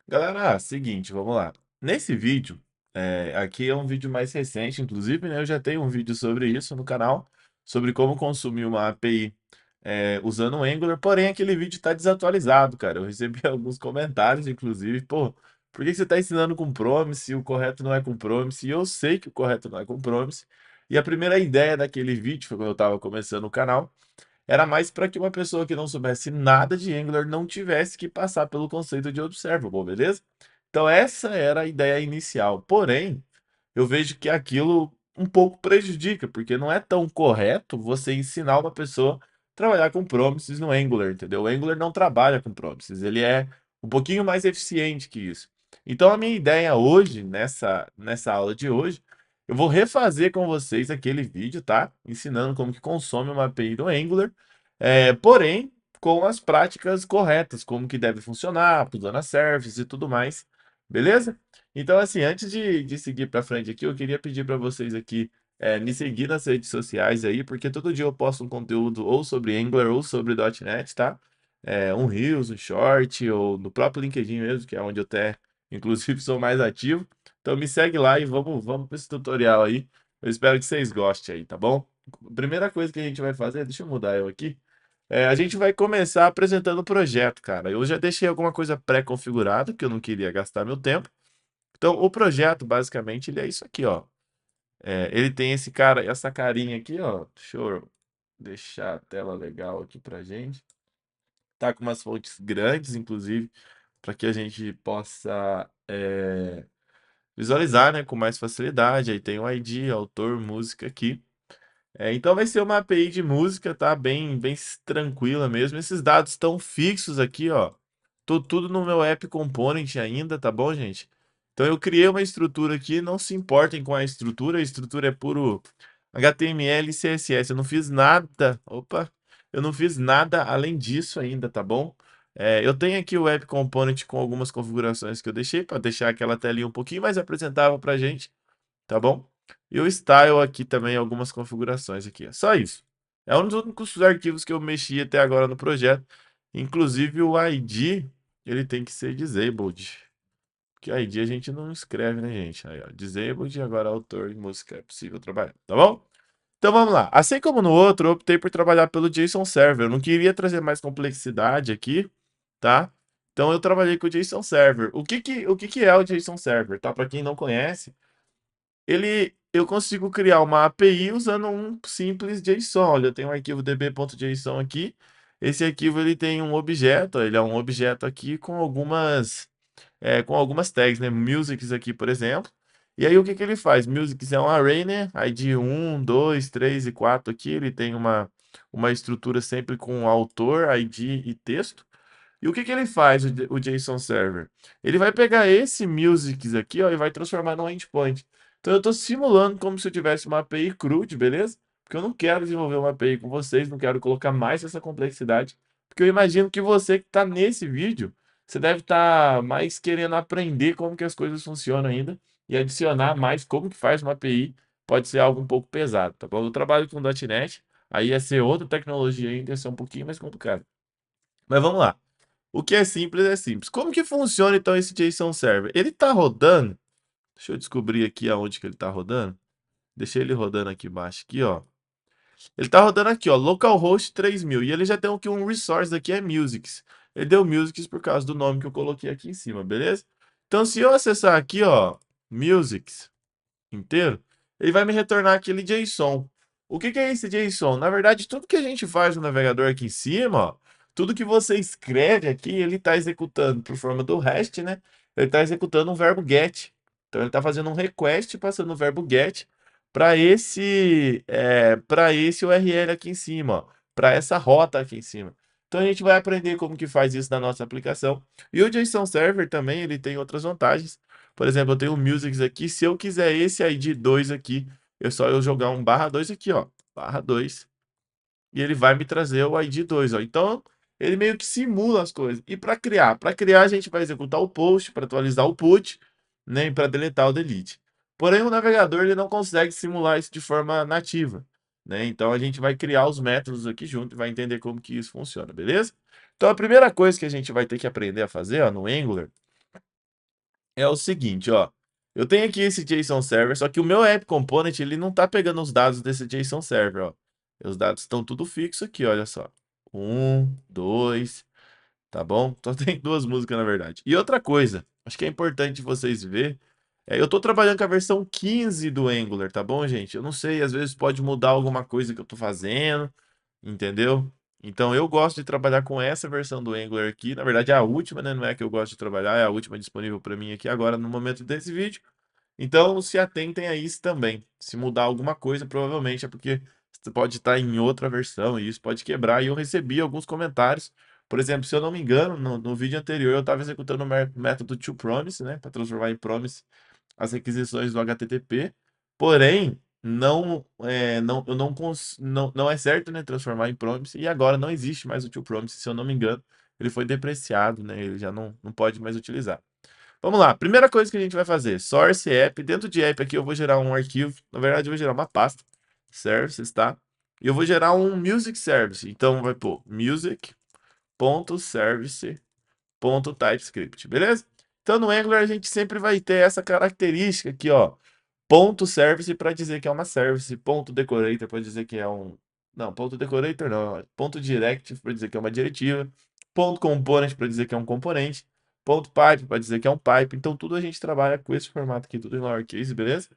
Galera, seguinte, vamos lá. Nesse vídeo, aqui é um vídeo mais recente, inclusive, né? Eu já tenho um vídeo sobre isso no canal, sobre como consumir uma API usando o Angular, porém aquele vídeo está desatualizado, cara. Eu recebi alguns comentários, inclusive, pô, por que você está ensinando com Promise e o correto não é com Promise? E eu sei que o correto não é com Promise. E a primeira ideia daquele vídeo, foi quando eu estava começando o canal, era mais para que uma pessoa que não soubesse nada de Angular não tivesse que passar pelo conceito de observable, beleza? Então essa era a ideia inicial. Porém, eu vejo que aquilo um pouco prejudica, porque não é tão correto você ensinar uma pessoa a trabalhar com promises no Angular, entendeu? O Angular não trabalha com promises, ele é um pouquinho mais eficiente que isso. Então a minha ideia hoje, nessa aula de hoje, eu vou refazer com vocês aquele vídeo, tá? Ensinando como que consome uma API do Angular, porém com as práticas corretas, como que deve funcionar, usando a service e tudo mais, beleza? Então, assim, antes de seguir para frente aqui, eu queria pedir para vocês aqui me seguir nas redes sociais aí, porque todo dia eu posto um conteúdo ou sobre Angular ou sobre .NET, tá? Um Reels, um Short, ou no próprio LinkedIn mesmo, que é onde eu até, inclusive, sou mais ativo. Então me segue lá e vamos para esse tutorial aí. Eu espero que vocês gostem aí, tá bom? Primeira coisa que a gente vai fazer, deixa eu mudar eu aqui. A gente vai começar apresentando o projeto, cara. Eu já deixei alguma coisa pré-configurada, que eu não queria gastar meu tempo. Então, o projeto, basicamente, ele é isso aqui, ó. Ele tem esse cara, essa carinha aqui, ó. Deixa eu deixar a tela legal aqui pra gente. Tá com umas fontes grandes, inclusive, para que a gente possa visualizar, né, com mais facilidade. Aí tem o ID, autor, música aqui. Então vai ser uma API de música, tá? Bem tranquila mesmo. Esses dados estão fixos aqui, ó. Tô tudo no meu app component ainda, tá bom, gente? Então eu criei uma estrutura aqui, não se importem com a estrutura é puro HTML e CSS. Eu não fiz nada, opa, eu não fiz nada além disso ainda, tá bom? Eu tenho aqui o app component com algumas configurações que eu deixei para deixar aquela telinha um pouquinho mais apresentável para gente, tá bom? E o style aqui também, algumas configurações aqui. É só isso. É um dos únicos arquivos que eu mexi até agora no projeto. Inclusive o ID, ele tem que ser disabled. Porque ID a gente não escreve, né, gente? Aí, ó, disabled, agora autor e música é possível trabalhar, tá bom? Então vamos lá. Assim como no outro, eu optei por trabalhar pelo JSON Server. Eu não queria trazer mais complexidade aqui, tá? Então eu trabalhei com o JSON Server. O que que é o JSON Server, tá? Para quem não conhece, eu consigo criar uma API usando um simples JSON. Olha, eu tenho um arquivo db.json aqui. Esse arquivo ele tem um objeto, ele é um objeto aqui com algumas tags, né? Musics aqui, por exemplo. E aí o que que ele faz? Musics é um array, né? ID 1, 2, 3 e 4 aqui. Ele tem uma estrutura sempre com autor, ID e texto. E o que que ele faz, o JSON Server? Ele vai pegar esse musics aqui, ó, e vai transformar num endpoint. Então eu estou simulando como se eu tivesse uma API CRUD, beleza? Porque eu não quero desenvolver uma API com vocês, não quero colocar mais essa complexidade. Porque eu imagino que você que está nesse vídeo, você deve estar mais querendo aprender como que as coisas funcionam ainda e adicionar mais como que faz uma API. Pode ser algo um pouco pesado, tá bom? Eu trabalho com .NET, aí ia ser outra tecnologia ainda, ia ser um pouquinho mais complicado. Mas vamos lá. O que é simples é simples. Como que funciona então esse JSON Server? Ele está rodando. Deixa eu descobrir aqui aonde que ele está rodando. Deixei ele rodando aqui embaixo, aqui, ó. Ele está rodando aqui, ó, localhost 3000. E ele já tem aqui um resource aqui, é musics. Ele deu musics por causa do nome que eu coloquei aqui em cima, beleza? Então, se eu acessar aqui, ó, musics inteiro, ele vai me retornar aquele JSON. O que que é esse JSON? Na verdade, tudo que a gente faz no navegador aqui em cima, ó, tudo que você escreve aqui, ele está executando por forma do REST, né? Ele está executando um verbo get. Então, ele está fazendo um request passando o verbo get para esse URL aqui em cima, para essa rota aqui em cima. Então, a gente vai aprender como que faz isso na nossa aplicação. E o JSON Server também, ele tem outras vantagens. Por exemplo, eu tenho o Musics aqui. Se eu quiser esse ID 2 aqui, é só eu jogar um /2 aqui, ó. /2. E ele vai me trazer o ID 2, ó. Então, ele meio que simula as coisas. E para criar a gente vai executar o post, para atualizar o put, né, e para deletar o delete. Porém, o navegador ele não consegue simular isso de forma nativa, né? Então, a gente vai criar os métodos aqui junto e vai entender como que isso funciona, beleza? Então, a primeira coisa que a gente vai ter que aprender a fazer, ó, no Angular é o seguinte, ó. Eu tenho aqui esse JSON Server, só que o meu App Component, ele não tá pegando os dados desse JSON Server, ó. Os dados estão tudo fixo aqui, olha só. Um, dois, tá bom? Só tem duas músicas, na verdade. E outra coisa, acho que é importante vocês ver, eu tô trabalhando com a versão 15 do Angular, tá bom, gente? Eu não sei, às vezes pode mudar alguma coisa que eu tô fazendo, entendeu? Então eu gosto de trabalhar com essa versão do Angular aqui. Na verdade, é a última, né? Não é que eu gosto de trabalhar, é a última disponível para mim aqui agora no momento desse vídeo. Então se atentem a isso também. Se mudar alguma coisa, provavelmente é porque você pode estar em outra versão e isso pode quebrar. E eu recebi alguns comentários. Por exemplo, se eu não me engano, no vídeo anterior eu estava executando o método toPromise, né? Para transformar em promise as requisições do HTTP. Porém, eu não é certo, né, transformar em promise, e agora não existe mais o toPromise, se eu não me engano, ele foi depreciado, né, ele já não pode mais utilizar. Vamos lá, primeira coisa que a gente vai fazer, source app, dentro de app aqui eu vou gerar um arquivo, na verdade eu vou gerar uma pasta, services, tá? E eu vou gerar um music service, então vai pôr music.service.typescript, beleza? Então no Angular a gente sempre vai ter essa característica aqui, ó, ponto service para dizer que é uma service, ponto decorator para dizer que é um. Não, ponto decorator não, ponto directive para dizer que é uma diretiva, ponto component para dizer que é um componente, ponto pipe para dizer que é um pipe. Então tudo a gente trabalha com esse formato aqui, tudo em lowercase, beleza?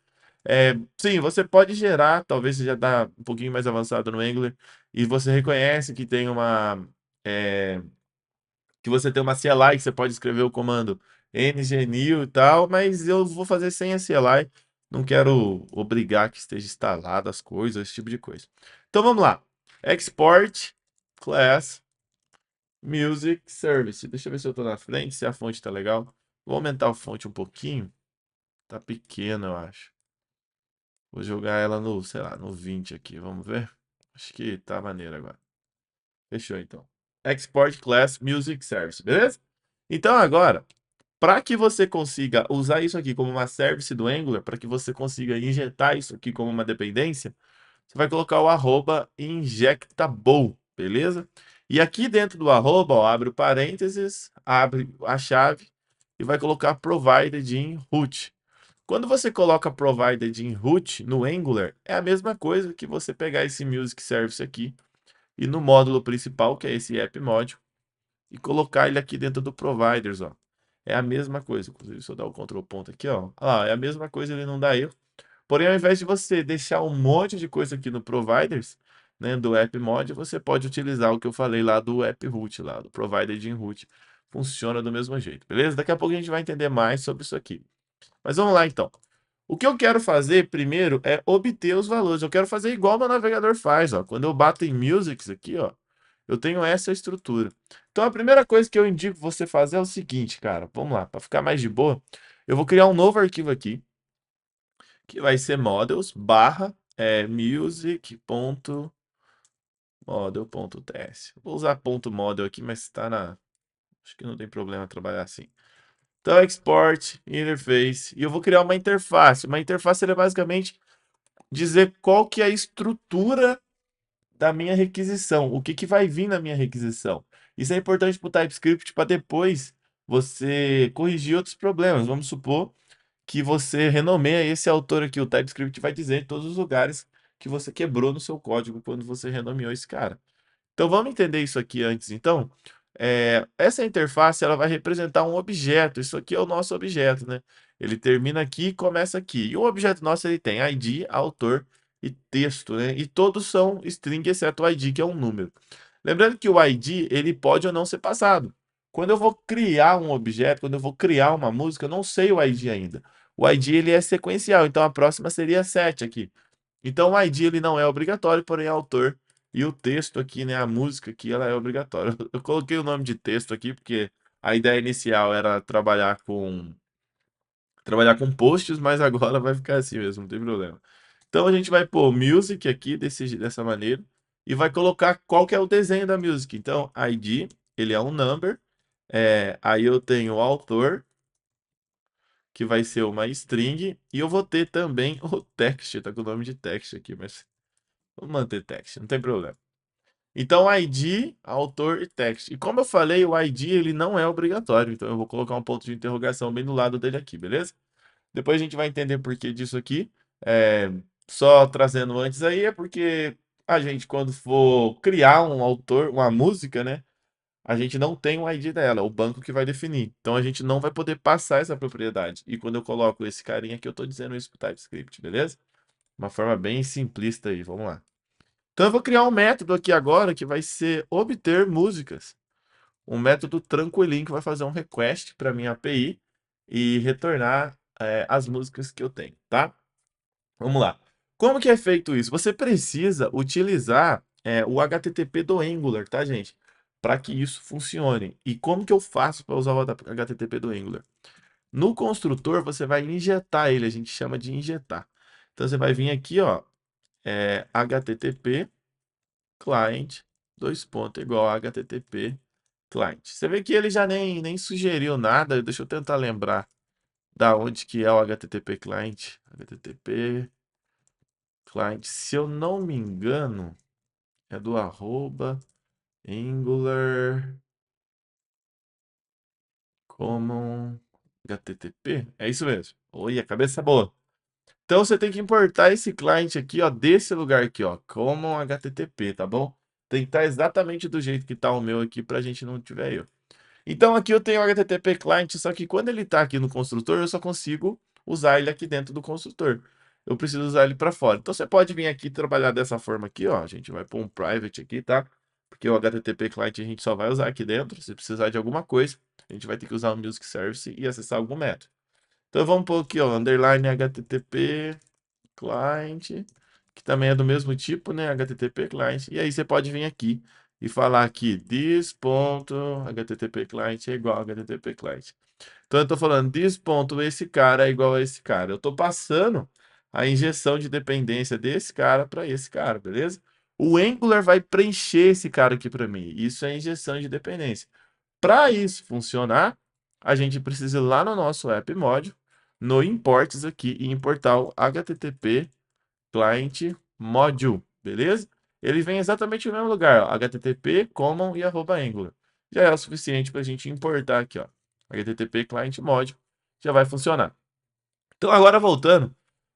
Sim, você pode gerar, talvez você já está um pouquinho mais avançado no Angular e você reconhece que tem é, que você tem uma CLI que você pode escrever o comando ngnew e tal, mas eu vou fazer sem a CLI, não quero obrigar que esteja instalado as coisas, esse tipo de coisa. Então vamos lá. Export class music service. Deixa eu ver se eu estou na frente, se a fonte está legal. Vou aumentar a fonte um pouquinho. Tá pequena, eu acho. Vou jogar ela no, sei lá, no 20 aqui, vamos ver. Acho que tá maneiro agora. Fechou então. Export class music service, beleza? Então agora, para que você consiga usar isso aqui como uma service do Angular, para que você consiga injetar isso aqui como uma dependência, você vai colocar o arroba injectable, beleza? E aqui dentro do arroba, ó, abre o parênteses, abre a chave e vai colocar provided in root. Quando você coloca provided in root no Angular, é a mesma coisa que você pegar esse music service aqui e no módulo principal, que é esse app module, e colocar ele aqui dentro do providers, ó. É a mesma coisa. Inclusive, se eu dar o Ctrl ponto aqui, ó. Olha lá, é a mesma coisa, ele não dá erro. Porém, ao invés de você deixar um monte de coisa aqui no providers, né, do app mod, você pode utilizar o que eu falei lá do app root, lá do provided in root. Funciona do mesmo jeito, beleza? Daqui a pouco a gente vai entender mais sobre isso aqui. Mas vamos lá, então. O que eu quero fazer primeiro é obter os valores. Eu quero fazer igual meu navegador faz, ó. Quando eu bato em musics aqui, ó, eu tenho essa estrutura. Então a primeira coisa que eu indico você fazer é o seguinte, cara. Vamos lá, para ficar mais de boa, eu vou criar um novo arquivo aqui, que vai ser models barra music.model.ts. Vou usar ponto .model aqui, mas está na. Acho que não tem problema trabalhar assim. Então, export, interface, e eu vou criar uma interface. Uma interface é basicamente dizer qual que é a estrutura da minha requisição, o que, que vai vir na minha requisição. Isso é importante para o TypeScript para depois você corrigir outros problemas. Vamos supor que você renomeia esse autor aqui, o TypeScript vai dizer em todos os lugares que você quebrou no seu código quando você renomeou esse cara. Então vamos entender isso aqui antes, então. Essa interface ela vai representar um objeto. Isso aqui é o nosso objeto, né? Ele termina aqui e começa aqui. E o objeto nosso ele tem ID, autor e texto, né? E todos são string, exceto o ID, que é um número. Lembrando que o ID ele pode ou não ser passado. Quando eu vou criar um objeto, quando eu vou criar uma música, eu não sei o ID ainda. O ID ele é sequencial, então a próxima seria 7 aqui. Então o ID ele não é obrigatório, porém autor e o texto aqui, né, a música aqui, ela é obrigatória. Eu coloquei o nome de texto aqui porque a ideia inicial era trabalhar com posts, mas agora vai ficar assim mesmo, não tem problema. Então a gente vai pôr music aqui dessa maneira e vai colocar qual que é o desenho da music. Então ID, ele é um number, aí eu tenho o autor, que vai ser uma string, e eu vou ter também o text, tá com o nome de text aqui, mas vamos manter text, não tem problema. Então, ID, autor e text. E como eu falei, o ID ele não é obrigatório. Então, eu vou colocar um ponto de interrogação bem do lado dele aqui, beleza? Depois a gente vai entender por que disso aqui. É, só trazendo antes aí, é porque a gente, quando for criar um autor, uma música, né? A gente não tem o ID dela, é o banco que vai definir. Então a gente não vai poder passar essa propriedade. E quando eu coloco esse carinha aqui, eu estou dizendo isso para o TypeScript, beleza? Uma forma bem simplista aí, vamos lá. Então eu vou criar um método aqui agora que vai ser obter músicas. Um método tranquilinho que vai fazer um request para minha API e retornar as músicas que eu tenho, tá? Vamos lá. Como que é feito isso? Você precisa utilizar o HTTP do Angular, tá, gente? Para que isso funcione. E como que eu faço para usar o HTTP do Angular? No construtor, você vai injetar ele, a gente chama de injetar. Então, você vai vir aqui, ó, HTTP client, dois pontos, igual a HTTP client. Você vê que ele já nem sugeriu nada, deixa eu tentar lembrar da onde que é o HTTP client. HTTP client, se eu não me engano, é do arroba Angular Common HTTP. É isso mesmo. Oi, a cabeça é boa. Então você tem que importar esse client aqui, ó, desse lugar aqui, ó, Common HTTP, tá bom? Tem que estar exatamente do jeito que tá o meu aqui pra gente não tiver erro. Então aqui eu tenho o HTTP client, só que quando ele está aqui no construtor, eu só consigo usar ele aqui dentro do construtor. Eu preciso usar ele para fora. Então você pode vir aqui e trabalhar dessa forma aqui, ó. A gente vai pôr um private aqui, tá? Porque o HTTP client a gente só vai usar aqui dentro. Se precisar de alguma coisa, a gente vai ter que usar o music service e acessar algum método. Então vamos pôr aqui, ó, underline HTTP client, que também é do mesmo tipo, né? HTTP client. E aí você pode vir aqui e falar aqui this.http client é igual a HTTP client. Então eu estou falando this ponto esse cara é igual a esse cara. Eu estou passando a injeção de dependência desse cara para esse cara, beleza? O Angular vai preencher esse cara aqui para mim. Isso é injeção de dependência. Para isso funcionar, a gente precisa ir lá no nosso app module, no imports aqui e importar o HTTP client module, beleza? Ele vem exatamente no mesmo lugar, ó, HTTP, common e @angular. Já é o suficiente para a gente importar aqui, ó, HTTP client module, já vai funcionar. Então agora voltando,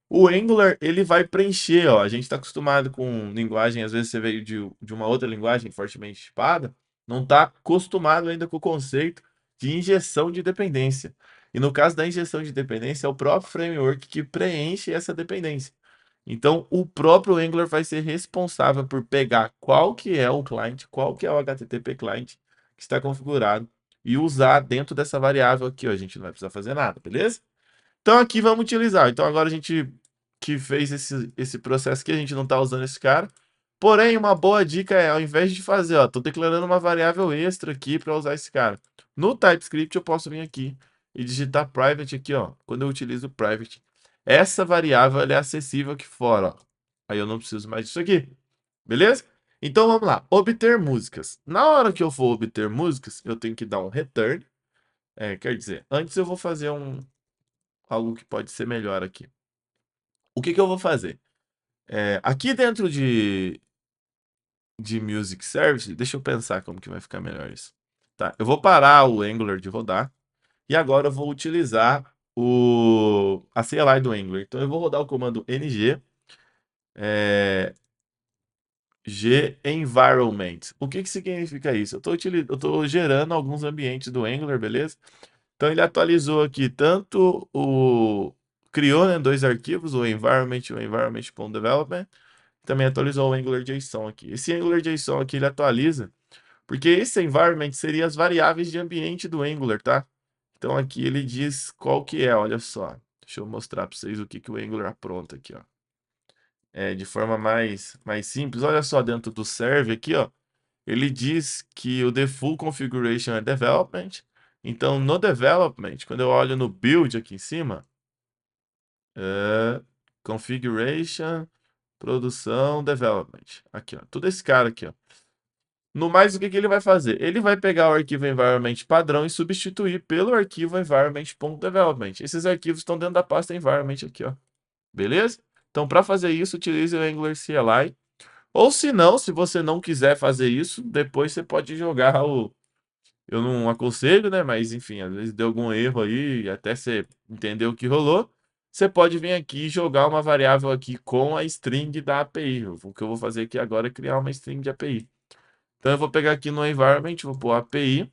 o Angular ele vai preencher, ó, a gente está acostumado com linguagem, às vezes você veio de uma outra linguagem fortemente tipada, não está acostumado ainda com o conceito de injeção de dependência. E no caso da injeção de dependência, é o próprio framework que preenche essa dependência. Então, o próprio Angular vai ser responsável por pegar qual que é o client, qual que é o HTTP client que está configurado e usar dentro dessa variável aqui, ó. A gente não vai precisar fazer nada, beleza? Então, aqui vamos utilizar. Então, agora a gente que fez esse processo aqui, a gente não está usando esse cara. Porém, uma boa dica é, ao invés de fazer, ó, estou declarando uma variável extra aqui para usar esse cara. No TypeScript, eu posso vir aqui e digitar private aqui, ó. Quando eu utilizo private, essa variável ela é acessível aqui fora, ó. Aí eu não preciso mais disso aqui. Beleza? Então vamos lá. Obter músicas. Na hora que eu for obter músicas, eu tenho que dar um return. Quer dizer, antes eu vou fazer algo que pode ser melhor aqui. O que que eu vou fazer? Aqui dentro de Music Service, deixa eu pensar como que vai ficar melhor isso. Tá, eu vou parar o Angular de rodar e agora eu vou utilizar a CLI do Angular. Então eu vou rodar o comando ng g environment. O que que significa isso? Eu tô gerando alguns ambientes do Angular, beleza? Então ele atualizou aqui tanto criou, né, dois arquivos, o environment e o environment.development. Também atualizou o AngularJSON aqui. Esse AngularJSON aqui ele atualiza, porque esse environment seria as variáveis de ambiente do Angular, tá? Então aqui ele diz qual que é, olha só. Deixa eu mostrar para vocês o que que o Angular apronta aqui, ó. De forma mais simples, olha só, dentro do serve aqui, ó, ele diz que o default configuration é development. Então no development, quando eu olho no build aqui em cima, configuration, produção, development. Aqui, ó, tudo esse cara aqui, ó. No mais, o que que ele vai fazer? Ele vai pegar o arquivo environment padrão e substituir pelo arquivo environment.development. Esses arquivos estão dentro da pasta environment aqui, ó. Beleza? Então, para fazer isso, utilize o Angular CLI. Ou se não, se você não quiser fazer isso, depois você pode jogar o. Eu não aconselho, né? Mas enfim, às vezes deu algum erro aí, até você entender o que rolou. Você pode vir aqui e jogar uma variável aqui com a string da API. O que eu vou fazer aqui agora é criar uma string de API. Então eu vou pegar aqui no environment, vou pôr API,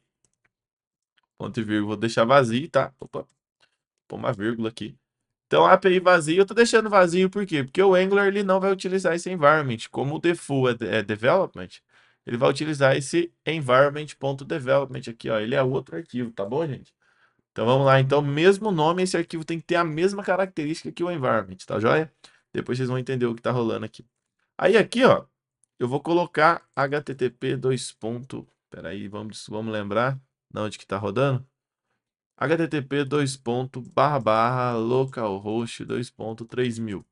ponto e vírgula, vou deixar vazio, tá? Opa, pôr uma vírgula aqui. Então, a API vazio, eu tô deixando vazio por quê? Porque o Angular ele não vai utilizar esse environment. Como o default é development, ele vai utilizar esse environment.development aqui, ó. Ele é outro arquivo, tá bom, gente? Então, vamos lá. Então, mesmo nome, esse arquivo tem que ter a mesma característica que o environment, tá joia? Depois vocês vão entender o que tá rolando aqui. Aí, aqui, ó, eu vou colocar http dois ponto. Peraí, vamos lembrar de onde que tá rodando? http dois ponto barra barra localhost 2.3000.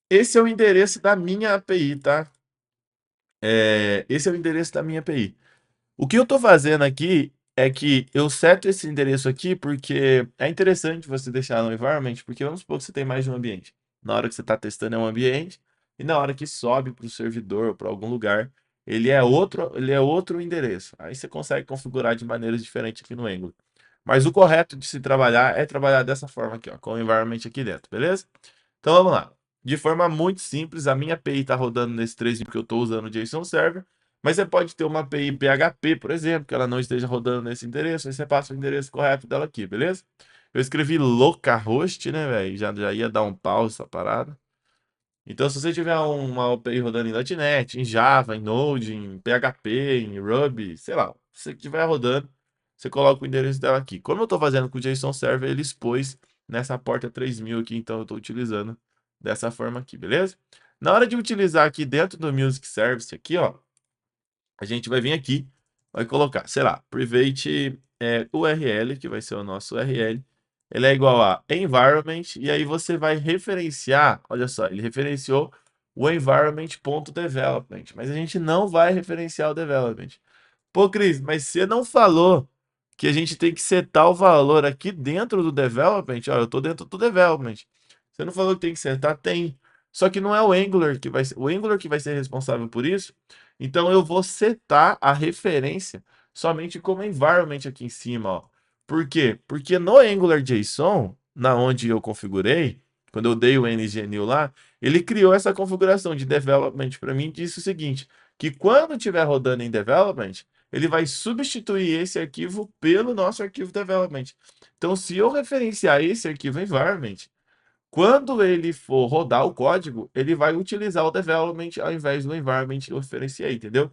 Esse é o endereço da minha API, tá? Esse é o endereço da minha API. O que eu estou fazendo aqui é que eu seto esse endereço aqui porque é interessante você deixar no environment, porque vamos supor que você tem mais de um ambiente. Na hora que você está testando é um ambiente, e na hora que sobe para o servidor ou para algum lugar, ele é outro endereço. Aí você consegue configurar de maneiras diferentes aqui no Angular. Mas o correto de se trabalhar é trabalhar dessa forma aqui, ó, com o environment aqui dentro, beleza? Então vamos lá. De forma muito simples, a minha API está rodando nesse 3 porque eu estou usando o JSON Server, mas você pode ter uma API PHP, por exemplo, que ela não esteja rodando nesse endereço, aí você passa o endereço correto dela aqui, beleza? Eu escrevi localhost, né, velho? Já ia dar um pause essa parada. Então, se você tiver uma API rodando em .NET, em Java, em Node, em PHP, em Ruby, sei lá, se você estiver rodando, você coloca o endereço dela aqui. Como eu estou fazendo com o JSON Server, ele expôs nessa porta 3000 aqui, então eu estou utilizando dessa forma aqui, beleza? Na hora de utilizar aqui dentro do Music Service aqui, ó, a gente vai vir aqui, vai colocar, sei lá, private URL, que vai ser o nosso URL, ele é igual a environment, e aí você vai referenciar, olha só, ele referenciou o environment.development, mas a gente não vai referenciar o development. Pô, Cris, mas você não falou que a gente tem que setar o valor aqui dentro do development? Ó, eu tô dentro do development. Você não falou que tem que setar? Tem. Só que não é o Angular que vai ser, o Angular que vai ser responsável por isso. Então eu vou setar a referência somente como environment aqui em cima, ó. Por quê? Porque no Angular JSON, na onde eu configurei, quando eu dei o ngNew lá, ele criou essa configuração de development para mim e disse o seguinte, que quando estiver rodando em development, ele vai substituir esse arquivo pelo nosso arquivo development. Então, se eu referenciar esse arquivo environment, quando ele for rodar o código, ele vai utilizar o development ao invés do environment que eu referenciei, entendeu?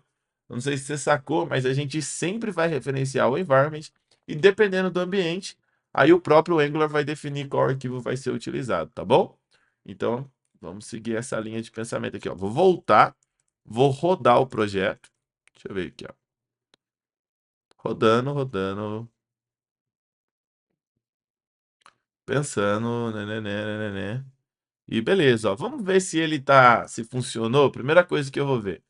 Não sei se você sacou, mas a gente sempre vai referenciar o environment e dependendo do ambiente, aí o próprio Angular vai definir qual arquivo vai ser utilizado, tá bom? Então, vamos seguir essa linha de pensamento aqui, ó. Vou voltar, vou rodar o projeto. Deixa eu ver aqui, ó. Rodando, rodando, pensando, né. E beleza, ó, vamos ver se ele tá, se funcionou. Primeira coisa que eu vou ver.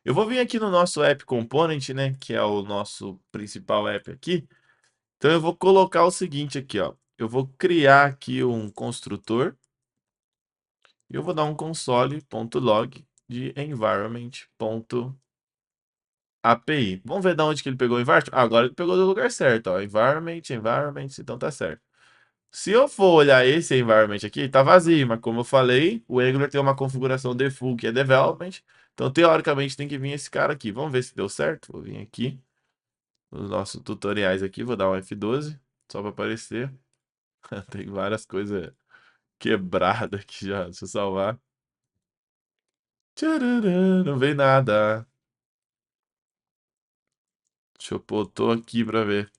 Eu vou vir aqui no nosso app component, né, que é o nosso principal app aqui. Então eu vou colocar o seguinte aqui, ó. Eu vou criar aqui um construtor e eu vou dar um console.log de environment.api. Vamos ver de onde que ele pegou o environment? Ah, agora ele pegou do lugar certo, ó. Environment, então tá certo. Se eu for olhar esse environment aqui, tá vazio, mas como eu falei, o Angular tem uma configuração default que é development, então teoricamente tem que vir esse cara aqui. Vamos ver se deu certo. Vou vir aqui nos nossos tutoriais aqui, vou dar um F12 só para aparecer. Tem várias coisas quebradas aqui já. Deixa eu salvar. Tchararã, não veio nada. Deixa eu pôr, tô aqui para ver.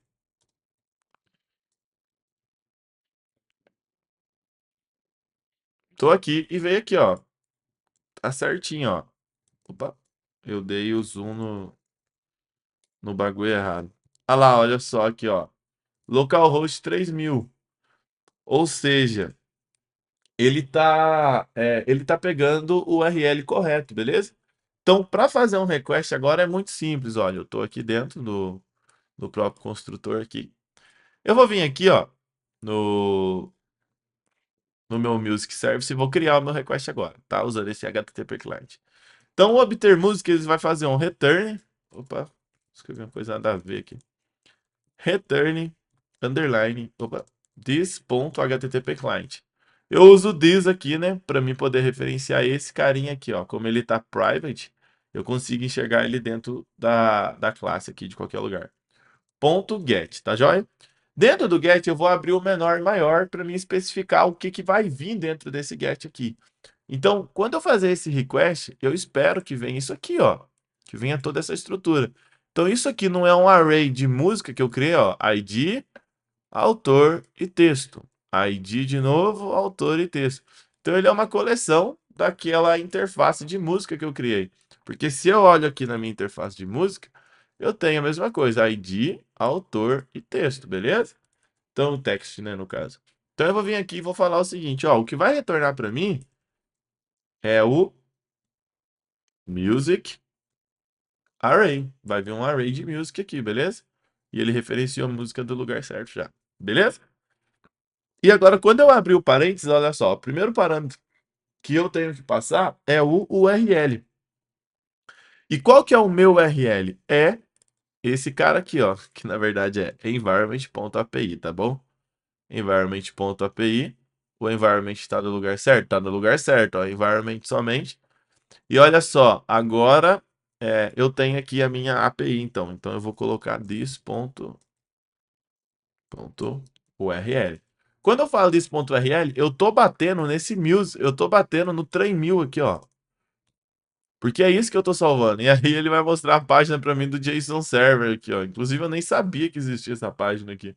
Tô aqui e veio aqui, ó. Tá certinho, ó. Opa, eu dei o zoom no bagulho errado. Ah lá, olha só aqui, ó. Localhost 3000. Ou seja, ele tá pegando o URL correto, beleza? Então, para fazer um request agora é muito simples, olha, eu estou aqui dentro do próprio construtor aqui. Eu vou vir aqui, ó, no meu Music Service e vou criar o meu request agora, tá? Usando esse HTTP Client. Então, o obter música, ele vai fazer um return. Opa, escrevi uma coisa nada a ver aqui. Return, underline, opa, this.http client. Eu uso this aqui, né, para mim poder referenciar esse carinha aqui, ó. Como ele tá private, eu consigo enxergar ele dentro da classe aqui, de qualquer lugar. Ponto get, tá joia? Dentro do get, eu vou abrir o menor e maior para me especificar o que, que vai vir dentro desse get aqui. Então, quando eu fazer esse request, eu espero que venha isso aqui, ó. Que venha toda essa estrutura. Então, isso aqui não é um array de música que eu criei, ó. ID, autor e texto. ID de novo, autor e texto. Então, ele é uma coleção daquela interface de música que eu criei. Porque se eu olho aqui na minha interface de música, eu tenho a mesma coisa. ID, autor e texto, beleza? Então, o text, né, no caso. Então, eu vou vir aqui e vou falar o seguinte, ó. O que vai retornar para mim é o music array. Vai vir um array de music aqui, beleza? E ele referenciou a música do lugar certo já, beleza? E agora, quando eu abrir o parênteses, olha só, o primeiro parâmetro que eu tenho que passar é o URL. E qual que é o meu URL? É esse cara aqui, ó, que na verdade é environment.api, tá bom? Environment.api. O environment está no lugar certo? Está no lugar certo, ó, environment somente. E olha só, agora eu tenho aqui a minha API, então. Então eu vou colocar this.url. Quando eu falo this.url, eu tô batendo nesse muse, eu tô batendo no train mil aqui, ó. Porque é isso que eu tô salvando. E aí ele vai mostrar a página para mim do JSON Server aqui, ó. Inclusive eu nem sabia que existia essa página aqui.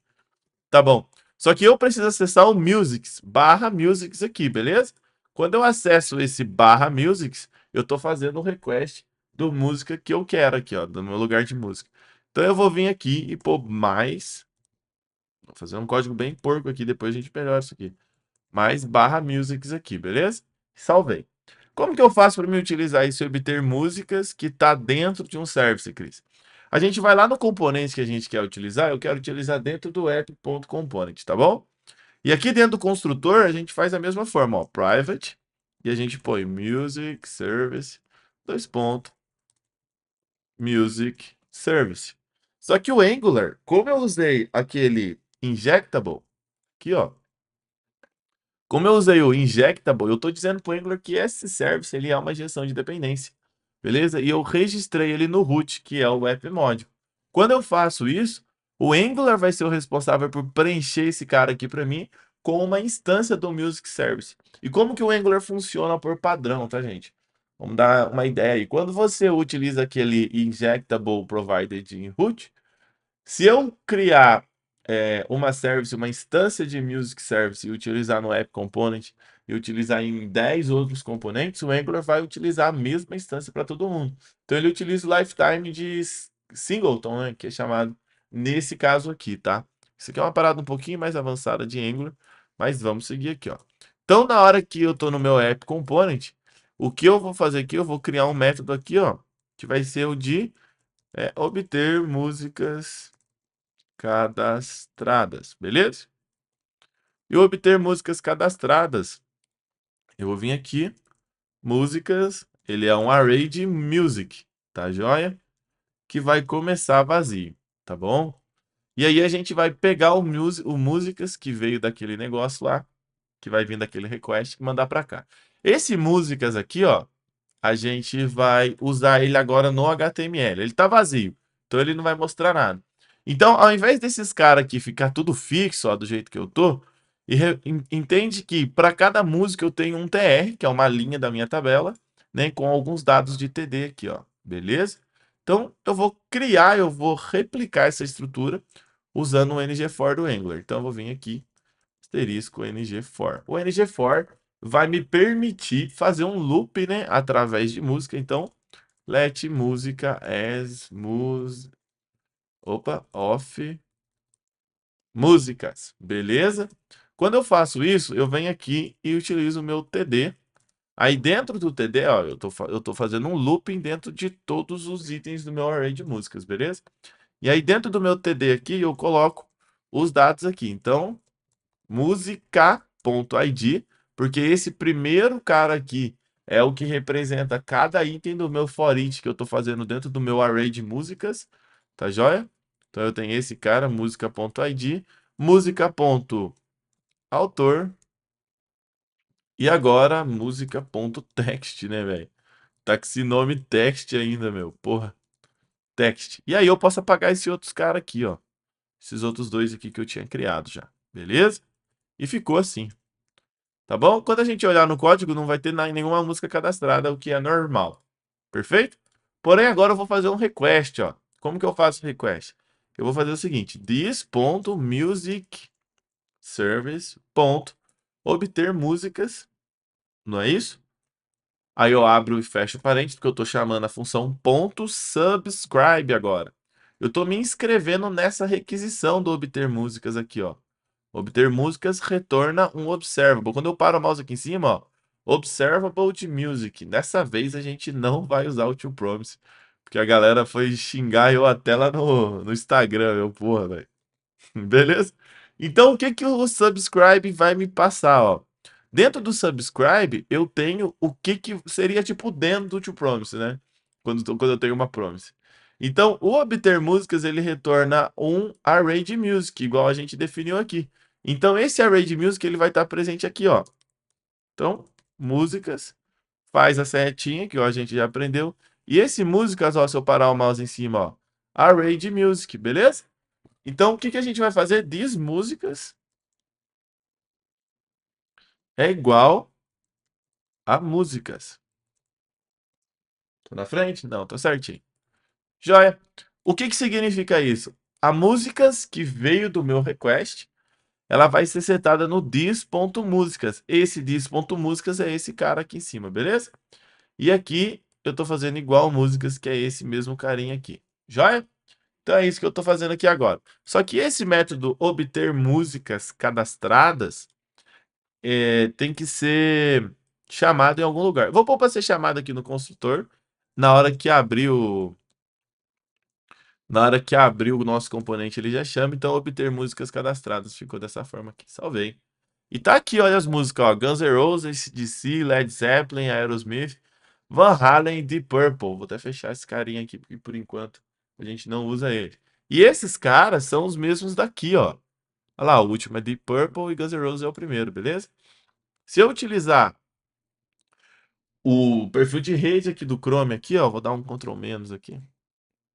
Tá bom. Só que eu preciso acessar o musics, barra musics aqui, beleza? Quando eu acesso esse barra musics, eu tô fazendo o request do música que eu quero aqui, ó, do meu lugar de música. Então eu vou vir aqui e pôr mais, vou fazer um código bem porco aqui, depois a gente melhora isso aqui. Mais barra musics aqui, beleza? Salvei. Como que eu faço para me utilizar isso e obter músicas que está dentro de um service, Cris? A gente vai lá no componente que a gente quer utilizar, eu quero utilizar dentro do app.component, tá bom? E aqui dentro do construtor, a gente faz a mesma forma, ó, private, e a gente põe music service, dois pontos, music service. Só que o Angular, como eu usei aquele injectable, aqui ó, como eu usei o injectable, eu estou dizendo para o Angular que esse service ele é uma injeção de dependência, beleza? E eu registrei ele no root, que é o app module. Quando eu faço isso, o Angular vai ser o responsável por preencher esse cara aqui para mim com uma instância do Music Service. E como que o Angular funciona por padrão, tá, gente? Vamos dar uma ideia aí. Quando você utiliza aquele injectable provided in root, se eu criar uma service, uma instância de music service e utilizar no app component e utilizar em 10 outros componentes, o Angular vai utilizar a mesma instância para todo mundo. Então ele utiliza o lifetime de singleton, né, que é chamado nesse caso aqui, tá? Isso aqui é uma parada um pouquinho mais avançada de Angular, mas vamos seguir aqui, ó. Então na hora que eu estou no meu app component, o que eu vou fazer aqui, eu vou criar um método aqui, ó, que vai ser o de obter músicas cadastradas, beleza? E obter músicas cadastradas, eu vou vir aqui, músicas, ele é um array de music, tá joia? Que vai começar vazio, tá bom? E aí a gente vai pegar o músicas que veio daquele negócio lá, que vai vir daquele request e mandar para cá. Esse músicas aqui, ó, a gente vai usar ele agora no HTML. Ele está vazio, então ele não vai mostrar nada. Então, ao invés desses caras aqui ficar tudo fixo, ó, do jeito que eu tô, entende que para cada música eu tenho um TR, que é uma linha da minha tabela, né, com alguns dados de TD aqui, ó, beleza? Então, eu vou replicar essa estrutura usando o ngFor do Angular. Então, eu vou vir aqui, asterisco ngFor. O ngFor vai me permitir fazer um loop, né, através de música. Então, let música as off músicas, beleza? Quando eu faço isso, eu venho aqui e utilizo o meu TD. Aí dentro do TD, ó, eu tô fazendo um looping dentro de todos os itens do meu array de músicas, beleza? E aí dentro do meu TD aqui, eu coloco os dados aqui. Então, música.id, porque esse primeiro cara aqui é o que representa cada item do meu for each que eu estou fazendo dentro do meu array de músicas, tá joia? Então eu tenho esse cara, música.id, música.autor e agora música.text, né, velho? Taxinome text ainda, meu, porra, text. E aí eu posso apagar esses outros caras aqui, ó. Esses outros dois aqui que eu tinha criado já, beleza? E ficou assim. Tá bom? Quando a gente olhar no código, não vai ter nenhuma música cadastrada, o que é normal. Perfeito? Porém, agora eu vou fazer um request, ó. Como que eu faço o request? Eu vou fazer o seguinte: this.musicService.obter músicas, não é isso? Aí eu abro e fecho parênteses, porque eu estou chamando a função .subscribe agora. Eu estou me inscrevendo nessa requisição do obter músicas aqui, ó. Obter músicas retorna um observable. Quando eu paro o mouse aqui em cima, ó, observable de music. Dessa vez a gente não vai usar o toPromise, porque a galera foi xingar eu até lá no Instagram, meu porra, velho. Beleza? Então, o que que o subscribe vai me passar, ó? Dentro do subscribe, eu tenho o que que seria tipo dentro do toPromise, né? Quando eu tenho uma promise. Então, o obter músicas, ele retorna um array de music, igual a gente definiu aqui. Então, esse array de music, ele vai estar presente aqui, ó. Então, músicas, faz a setinha, que ó, a gente já aprendeu. E esse músicas, ó, se eu parar o mouse em cima, ó, array de music, beleza? Então, o que que a gente vai fazer? These músicas é igual a músicas. Tô na frente? Não, tô certinho. Joia. O que que significa isso? A músicas que veio do meu request, ela vai ser setada no this.músicas. Esse this.músicas é esse cara aqui em cima, beleza? E aqui eu tô fazendo igual músicas, que é esse mesmo carinha aqui. Joia? Então é isso que eu tô fazendo aqui agora. Só que esse método obter músicas cadastradas tem que ser chamado em algum lugar. Vou pôr para ser chamado aqui no construtor. Na hora que abrir o, na hora que abrir o nosso componente, ele já chama. Então, obter músicas cadastradas. Ficou dessa forma aqui. Salvei. E tá aqui, olha as músicas, ó. Guns N' Roses, AC/DC, Led Zeppelin, Aerosmith, Van Halen e Deep Purple. Vou até fechar esse carinha aqui, porque por enquanto a gente não usa ele. E esses caras são os mesmos daqui, ó. Olha lá, o último é Deep Purple e Guns N' Roses é o primeiro, beleza? Se eu utilizar o perfil de rede aqui do Chrome aqui, ó, vou dar um Ctrl menos aqui.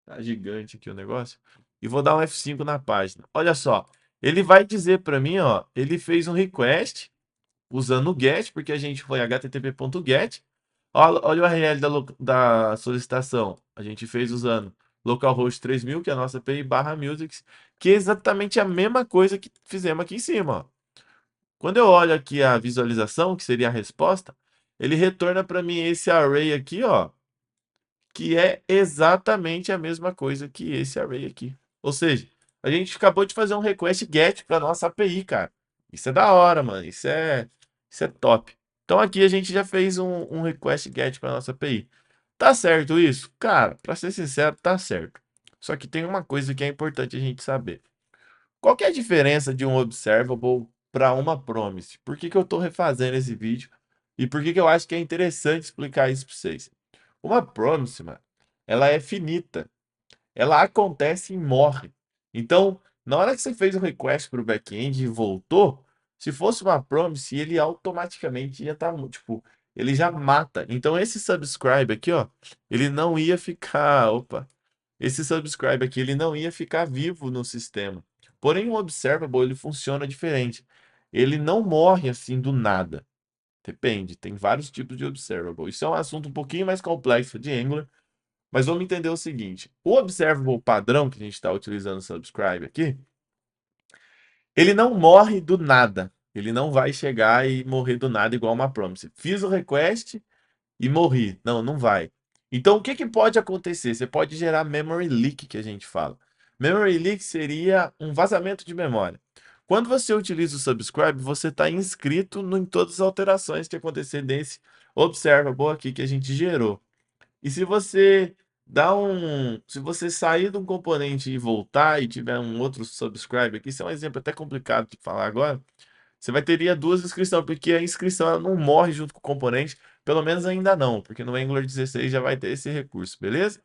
Tá gigante aqui o negócio. E vou dar um F5 na página. Olha só, ele vai dizer para mim, ó, ele fez um request usando o GET, porque a gente foi http.get. Olha o URL da solicitação. A gente fez usando localhost 3000, que é a nossa API, /music, que é exatamente a mesma coisa que fizemos aqui em cima, ó. Quando eu olho aqui a visualização, que seria a resposta, ele retorna para mim esse array aqui, ó, que é exatamente a mesma coisa que esse array aqui. Ou seja, a gente acabou de fazer um request get para nossa API, cara. Isso é da hora, mano. Isso é top. Então aqui a gente já fez um request get para nossa API. Tá certo isso? Cara, para ser sincero, tá certo. Só que tem uma coisa que é importante a gente saber. Qual que é a diferença de um observable para uma promise? Por que que eu estou refazendo esse vídeo? E por que que eu acho que é interessante explicar isso para vocês? Uma promise, mano, ela é finita. Ela acontece e morre. Então, na hora que você fez um request para o back-end e voltou, se fosse uma promise, ele automaticamente ia estar, tipo, ele já mata. Então, esse subscribe aqui, ó, ele não ia ficar, opa, esse subscribe aqui, ele não ia ficar vivo no sistema. Porém, o observable, ele funciona diferente. Ele não morre assim do nada. Depende, tem vários tipos de observable. Isso é um assunto um pouquinho mais complexo de Angular, mas vamos entender o seguinte: o observable padrão que a gente está utilizando no subscribe aqui, ele não morre do nada. Ele não vai chegar e morrer do nada igual uma promise. Fiz o request e morri. Não, não vai. Então, o que que pode acontecer? Você pode gerar memory leak, que a gente fala. Memory leak seria um vazamento de memória. Quando você utiliza o subscribe, você está inscrito em todas as alterações que acontecer nesse observable aqui que a gente gerou. E se você se você sair de um componente e voltar e tiver um outro subscribe aqui, isso é um exemplo até complicado de falar agora. você vai teria duas inscrições, porque a inscrição ela não morre junto com o componente, pelo menos ainda não, porque no Angular 16 já vai ter esse recurso, beleza?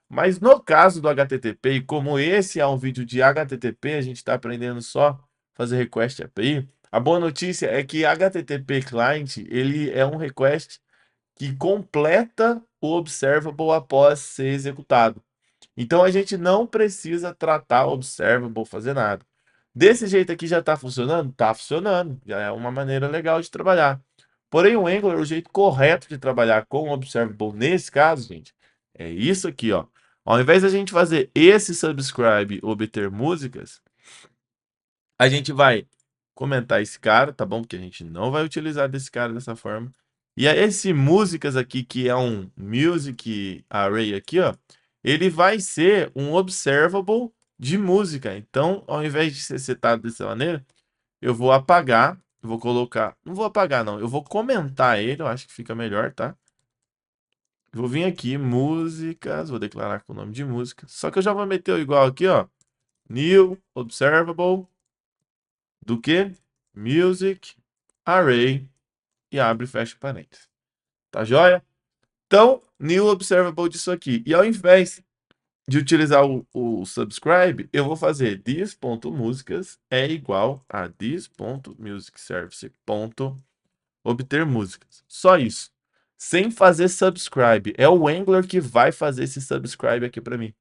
Mas no caso do HTTP, e como esse é um vídeo de HTTP, a gente está aprendendo só fazer request API. A boa notícia é que HTTP Client, ele é um request que completa o observable após ser executado. Então a gente não precisa tratar o observable, fazer nada. Desse jeito aqui já está funcionando? Está funcionando. Já é uma maneira legal de trabalhar. Porém, o Angular, o jeito correto de trabalhar com o observable nesse caso, gente, é isso aqui, ó. Ao invés da gente fazer esse subscribe obter músicas, a gente vai comentar esse cara, tá bom? Porque a gente não vai utilizar desse cara dessa forma. E aí, esse músicas aqui, que é um music array aqui, ó, ele vai ser um observable de música. Então, ao invés de ser setado dessa maneira, eu vou apagar, eu vou colocar, não vou apagar não, eu vou comentar ele, eu acho que fica melhor, tá? Eu vou vir aqui, músicas, vou declarar com o nome de música. Só que eu já vou meter o igual aqui, ó, new observable do que? Music array e abre e fecha parênteses. Tá joia? Então, new observable disso aqui. E ao invés de utilizar o subscribe, eu vou fazer this.músicas é igual a this.musicservice.obter músicas. Só isso. Sem fazer subscribe. É o Angular que vai fazer esse subscribe aqui para mim.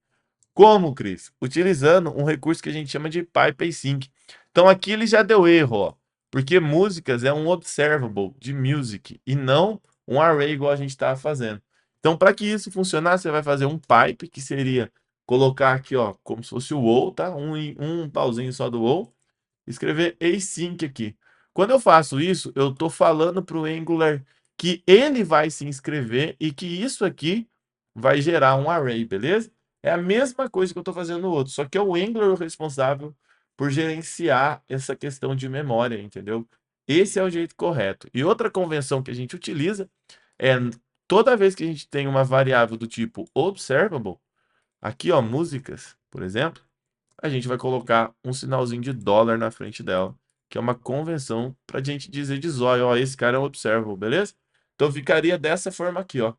Como, Cris? Utilizando um recurso que a gente chama de pipe async. Então aqui ele já deu erro, ó, porque músicas é um observable de music e não um array igual a gente estava fazendo. Então para que isso funcionar, você vai fazer um pipe, que seria colocar aqui, ó, como se fosse o ou, tá? Um pauzinho só do ou, escrever async aqui. Quando eu faço isso, eu estou falando para o Angular que ele vai se inscrever e que isso aqui vai gerar um array, beleza? É a mesma coisa que eu estou fazendo no outro, só que é o Angular o responsável por gerenciar essa questão de memória, entendeu? Esse é o jeito correto. E outra convenção que a gente utiliza é toda vez que a gente tem uma variável do tipo observable, aqui ó, músicas, por exemplo, a gente vai colocar um sinalzinho de dólar na frente dela, que é uma convenção para a gente dizer de zóio, ó, esse cara é um observable, beleza? Então ficaria dessa forma aqui, ó.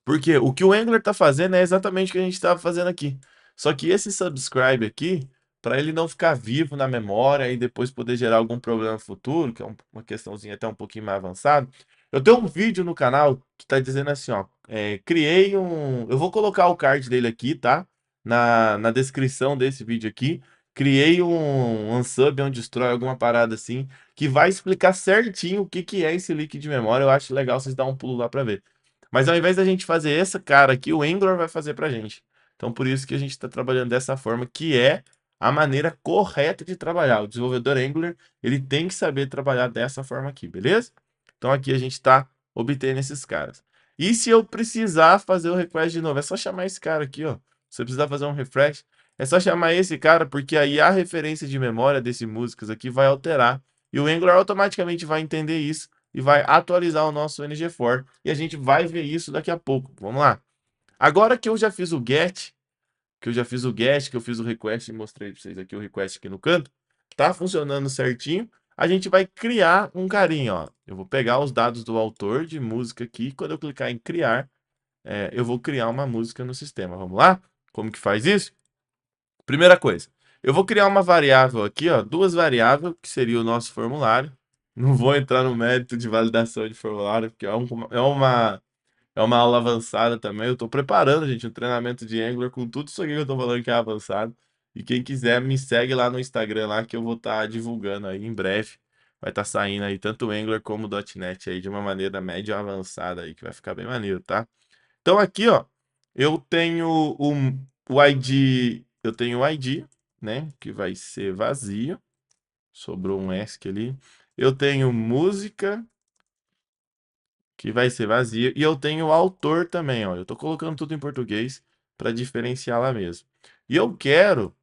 Porque o que o Angular está fazendo é exatamente o que a gente estava fazendo aqui. Só que esse subscribe aqui, para ele não ficar vivo na memória e depois poder gerar algum problema futuro, que é uma questãozinha até um pouquinho mais avançada, eu tenho um vídeo no canal que está dizendo assim, ó, criei um... Eu vou colocar o card dele aqui, tá? Na descrição desse vídeo aqui. Criei um unsub, um destroy, alguma parada assim, que vai explicar certinho o que, que é esse leak de memória. Eu acho legal vocês dar um pulo lá para ver. Mas ao invés da gente fazer essa cara aqui, o Angular vai fazer pra gente. Então por isso que a gente está trabalhando dessa forma, que é a maneira correta de trabalhar. O desenvolvedor Angular, ele tem que saber trabalhar dessa forma aqui, beleza? Então aqui a gente está obtendo esses caras. E se eu precisar fazer o request de novo, é só chamar esse cara aqui, ó. Se você precisar fazer um refresh, é só chamar esse cara, porque aí a referência de memória desse músicas aqui vai alterar. E o Angular automaticamente vai entender isso e vai atualizar o nosso NG4. E a gente vai ver isso daqui a pouco. Vamos lá. Agora que eu já fiz o get, que eu fiz o request e mostrei para vocês aqui o request aqui no canto, tá funcionando certinho. A gente vai criar um carinha, ó. Eu vou pegar os dados do autor de música aqui. Quando eu clicar em criar, eu vou criar uma música no sistema. Vamos lá? Como que faz isso? Primeira coisa, eu vou criar uma variável aqui, ó, duas variáveis, que seria o nosso formulário. Não vou entrar no mérito de validação de formulário, porque é uma aula avançada também. Eu estou preparando, gente, um treinamento de Angular com tudo isso aqui que eu estou falando que é avançado. E quem quiser, me segue lá no Instagram, lá que eu vou estar divulgando aí em breve. Vai estar saindo aí tanto o Angular como o .NET aí de uma maneira média avançada aí, que vai ficar bem maneiro, tá? Então aqui, ó, eu tenho o ID, eu tenho o ID, né, que vai ser vazio. Sobrou um ESC ali. Eu tenho música, que vai ser vazio. E eu tenho o autor também, ó. Eu tô colocando tudo em português para diferenciar lá mesmo. E eu quero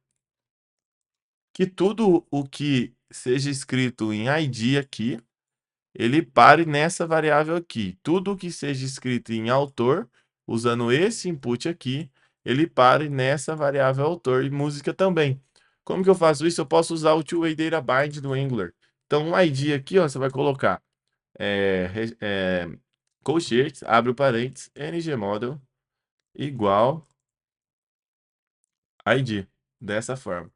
que tudo o que seja escrito em ID aqui, ele pare nessa variável aqui. Tudo o que seja escrito em autor, usando esse input aqui, ele pare nessa variável autor e música também. Como que eu faço isso? Eu posso usar o two-way data bind do Angular, Então, um ID aqui, ó, você vai colocar colchetes, abre o parênteses, ngModel igual ID, dessa forma.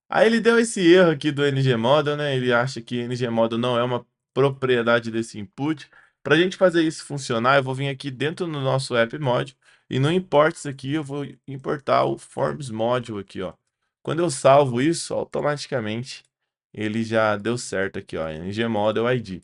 Aí ele deu esse erro aqui do ngModel, né? Ele acha que ngModel não é uma propriedade desse input. Para a gente fazer isso funcionar, eu vou vir aqui dentro do nosso app module e no imports aqui eu vou importar o forms module aqui, ó. Quando eu salvo isso, automaticamente ele já deu certo aqui, ó, ngModel ID.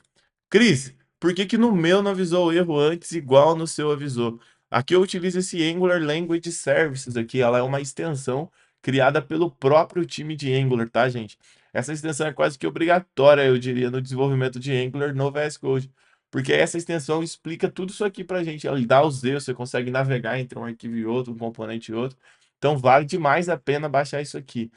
Cris, por que que no meu não avisou o erro antes igual no seu avisou? Aqui eu utilizo esse Angular Language Services aqui, ela é uma extensão criada pelo próprio time de Angular, tá, gente? Essa extensão é quase que obrigatória, eu diria, no desenvolvimento de Angular no VS Code, porque essa extensão explica tudo isso aqui pra gente, ela dá os erros, você consegue navegar entre um arquivo e outro, um componente e outro, então vale demais a pena baixar isso aqui.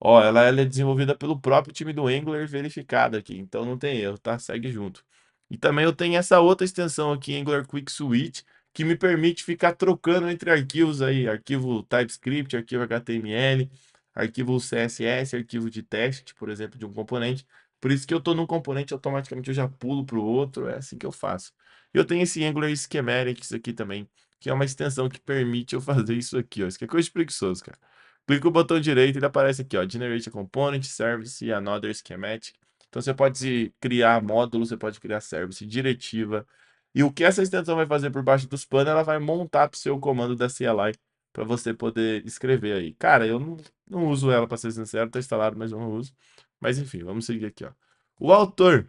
Ó, ela é desenvolvida pelo próprio time do Angular verificado aqui, então não tem erro, tá? Segue junto. E também eu tenho essa outra extensão aqui, Angular Quick Switch, que me permite ficar trocando entre arquivos aí, arquivo TypeScript, arquivo HTML, arquivo CSS, arquivo de teste, por exemplo, de um componente. Por isso que eu estou num componente, automaticamente eu já pulo para o outro, é assim que eu faço. E eu tenho esse Angular Schematics aqui também, que é uma extensão que permite eu fazer isso aqui, ó. Isso aqui é coisa de preguiçoso, cara. Clica o botão direito e ele aparece aqui, ó, Generate a Component, Service e Another Schematic. Então você pode criar módulo, você pode criar service, diretiva. E o que essa extensão vai fazer por baixo dos panos, ela vai montar para o seu comando da CLI para você poder escrever aí. Cara, eu não uso ela, para ser sincero, tá instalado, mas eu não uso. Mas enfim, vamos seguir aqui, ó. O autor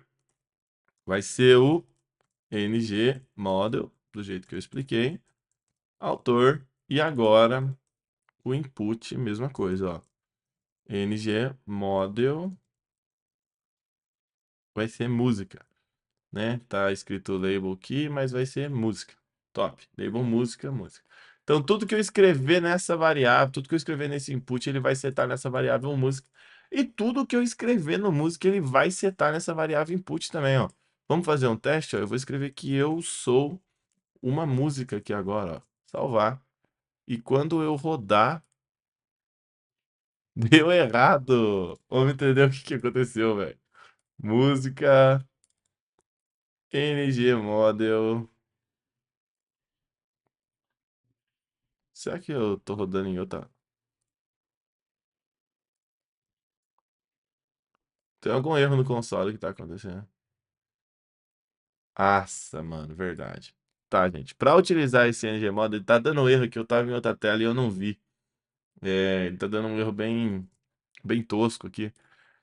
vai ser o ng model, do jeito que eu expliquei. Autor. E agora o input, mesma coisa, ó. ng model vai ser música, né? Tá escrito label aqui, mas vai ser música. Top. Label música, música. Então, tudo que eu escrever nessa variável, tudo que eu escrever nesse input, ele vai setar nessa variável música. E tudo que eu escrever no música, ele vai setar nessa variável input também, ó. Vamos fazer um teste, ó. Eu vou escrever que eu sou uma música aqui agora, ó. Salvar. E quando eu rodar, deu errado. Vamos entender o que que aconteceu, velho. Música, ng model. Será que eu tô rodando em outra? Tem algum erro no console que tá acontecendo? Nossa, mano, verdade. Tá, gente. Pra utilizar esse ng model, ele tá dando erro que eu tava em outra tela e eu não vi. Ele tá dando um erro bem tosco aqui.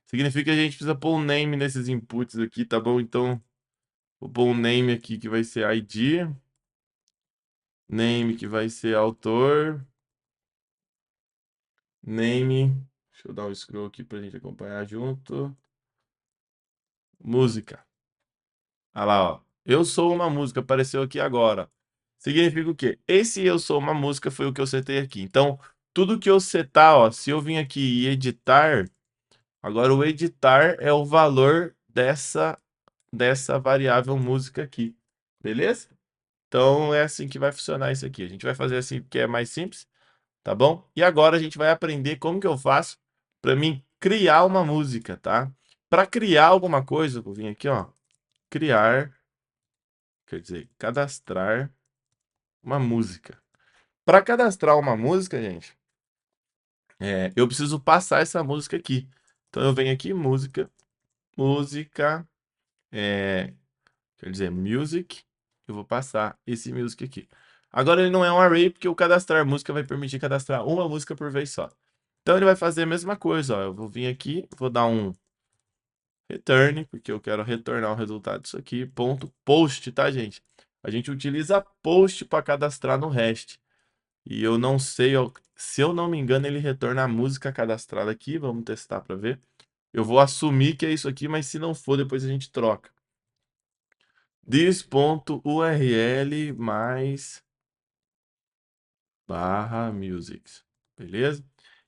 Significa que a gente precisa pôr um name nesses inputs aqui, tá bom? Então, vou pôr um name aqui que vai ser ID. Name que vai ser autor. Name. Deixa eu dar um scroll aqui pra gente acompanhar junto. Música. Olha lá, ó. Eu sou uma música, apareceu aqui agora. Significa o quê? Esse eu sou uma música foi o que eu setei aqui. Então, tudo que eu setar, ó, se eu vim aqui e editar, agora o editar é o valor dessa variável música aqui. Beleza? Então, é assim que vai funcionar isso aqui. A gente vai fazer assim porque é mais simples, tá bom? E agora a gente vai aprender como que eu faço para mim criar uma música, tá? Para criar alguma coisa, eu vou vir aqui, ó, criar, quer dizer, cadastrar uma música. Para cadastrar uma música, gente, eu preciso passar essa música aqui. Então eu venho aqui, música, é, quer dizer, music, eu vou passar esse music aqui. Agora ele não é um array, porque o cadastrar música vai permitir cadastrar uma música por vez só. Então ele vai fazer a mesma coisa, ó. Eu vou vir aqui, vou dar um return, porque eu quero retornar o resultado disso aqui, ponto post, tá, gente? A gente utiliza post para cadastrar no REST. E eu não sei, ó, se eu não me engano, ele retorna a música cadastrada aqui. Vamos testar para ver. Eu vou assumir que é isso aqui, mas se não for, depois a gente troca. This.url mais barra music. Beleza?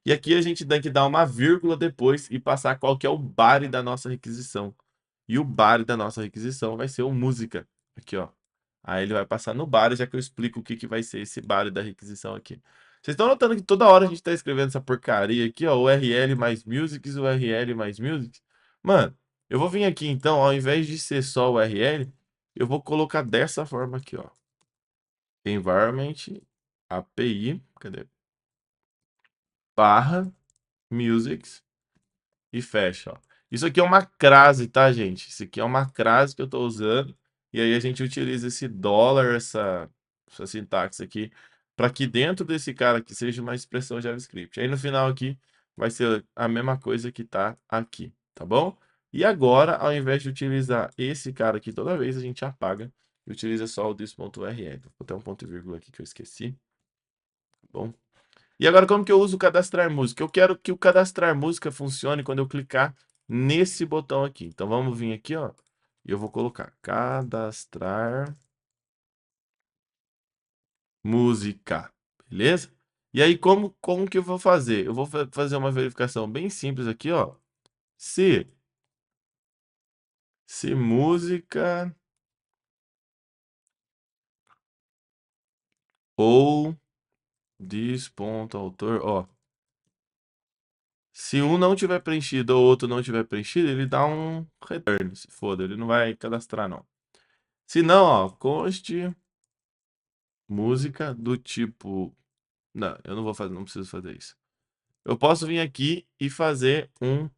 E aqui a gente tem que dar uma vírgula depois e passar qual que é o body da nossa requisição. E o body da nossa requisição vai ser o música. Aqui, ó. Aí ele vai passar no body, já que eu explico o que, que vai ser esse body da requisição aqui. Vocês estão notando que toda hora a gente está escrevendo essa porcaria aqui, ó. URL mais musics, URL mais musics. Mano, Eu vou vir aqui, então, ao invés de ser só o URL, eu vou colocar dessa forma aqui, ó. Environment API, cadê? Barra musics e fecha, ó. Isso aqui é uma crase, tá, gente? Isso aqui é uma crase que eu tô usando. E aí a gente utiliza esse dólar, essa sintaxe aqui, para que dentro desse cara aqui seja uma expressão JavaScript. Aí no final aqui vai ser a mesma coisa que tá aqui, tá bom? E agora, ao invés de utilizar esse cara aqui toda vez, a gente apaga e utiliza só o this.url. Vou botar um ponto e vírgula aqui que eu esqueci, tá bom? E agora, como que eu uso o cadastrar música? Eu quero que o cadastrar música funcione quando eu clicar nesse botão aqui. Então, vamos vir aqui, ó. E eu vou colocar cadastrar música. Beleza? E aí, como que eu vou fazer? Eu vou fazer uma verificação bem simples aqui, ó. Se, se música ou this.autor, ó. Se um não tiver preenchido ou o outro não tiver preenchido, ele dá um return. Se foda, ele não vai cadastrar, não. Se não, ó, conste música do tipo. Não, eu não vou fazer, não preciso fazer isso. Eu posso vir aqui e fazer um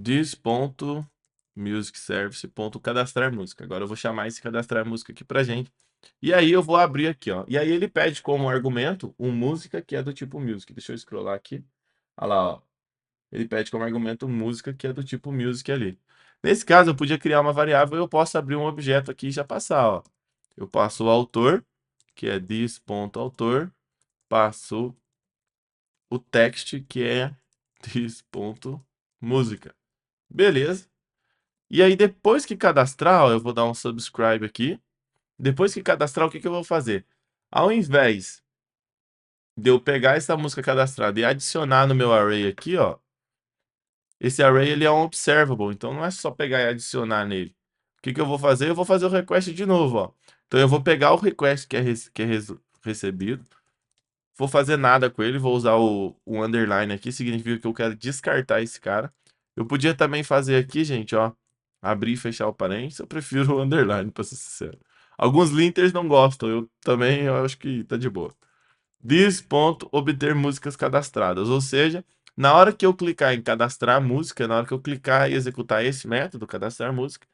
this.musicservice.cadastrar música. Agora eu vou chamar esse cadastrar música aqui pra gente. E aí eu vou abrir aqui, ó. E aí ele pede como argumento um música que é do tipo music. Deixa eu scrollar aqui. Olha lá, ó. Ele pede como argumento música que é do tipo music ali. Nesse caso, eu podia criar uma variável e eu posso abrir um objeto aqui e já passar, ó. Eu passo o autor, que é this.autor, passo o text, que é this.música. Beleza. E aí, depois que cadastrar, ó, eu vou dar um subscribe aqui. Depois que cadastrar, o que que eu vou fazer? Ao invés de eu pegar essa música cadastrada e adicionar no meu array aqui, ó, esse array ele é um observable, então não é só pegar e adicionar nele. O que que eu vou fazer? Eu vou fazer o request de novo, ó. Então eu vou pegar o request que é recebido, vou fazer nada com ele, vou usar o underline aqui, significa que eu quero descartar esse cara. Eu podia também fazer aqui, gente, ó, abrir e fechar o parênteses, eu prefiro o underline, pra ser sincero. Alguns linters não gostam, eu também eu acho que tá de boa. This.obter músicas cadastradas, ou seja, na hora que eu clicar em cadastrar música, na hora que eu clicar e executar esse método, cadastrar música,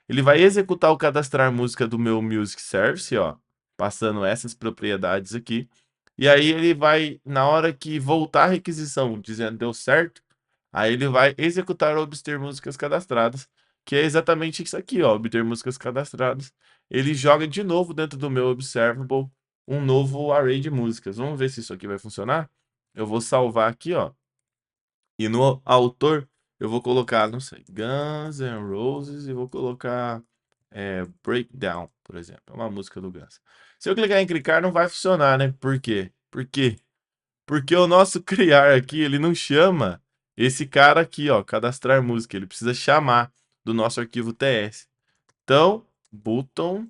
ele vai executar o cadastrar música do meu Music Service, ó, passando essas propriedades aqui. E aí ele vai, na hora que voltar a requisição dizendo deu certo, aí ele vai executar o obter músicas cadastradas, que é exatamente isso aqui, ó, obter músicas cadastradas. Ele joga de novo dentro do meu observable um novo array de músicas. Vamos ver se isso aqui vai funcionar. Eu vou salvar aqui, ó. E no autor eu vou colocar, não sei, Guns N' Roses e vou colocar Breakdown, por exemplo. É uma música do Guns. Se eu clicar em clicar, não vai funcionar, né? Por quê? Por quê? Porque o nosso criar aqui, ele não chama esse cara aqui, ó, cadastrar música. Ele precisa chamar do nosso arquivo TS. Então, button.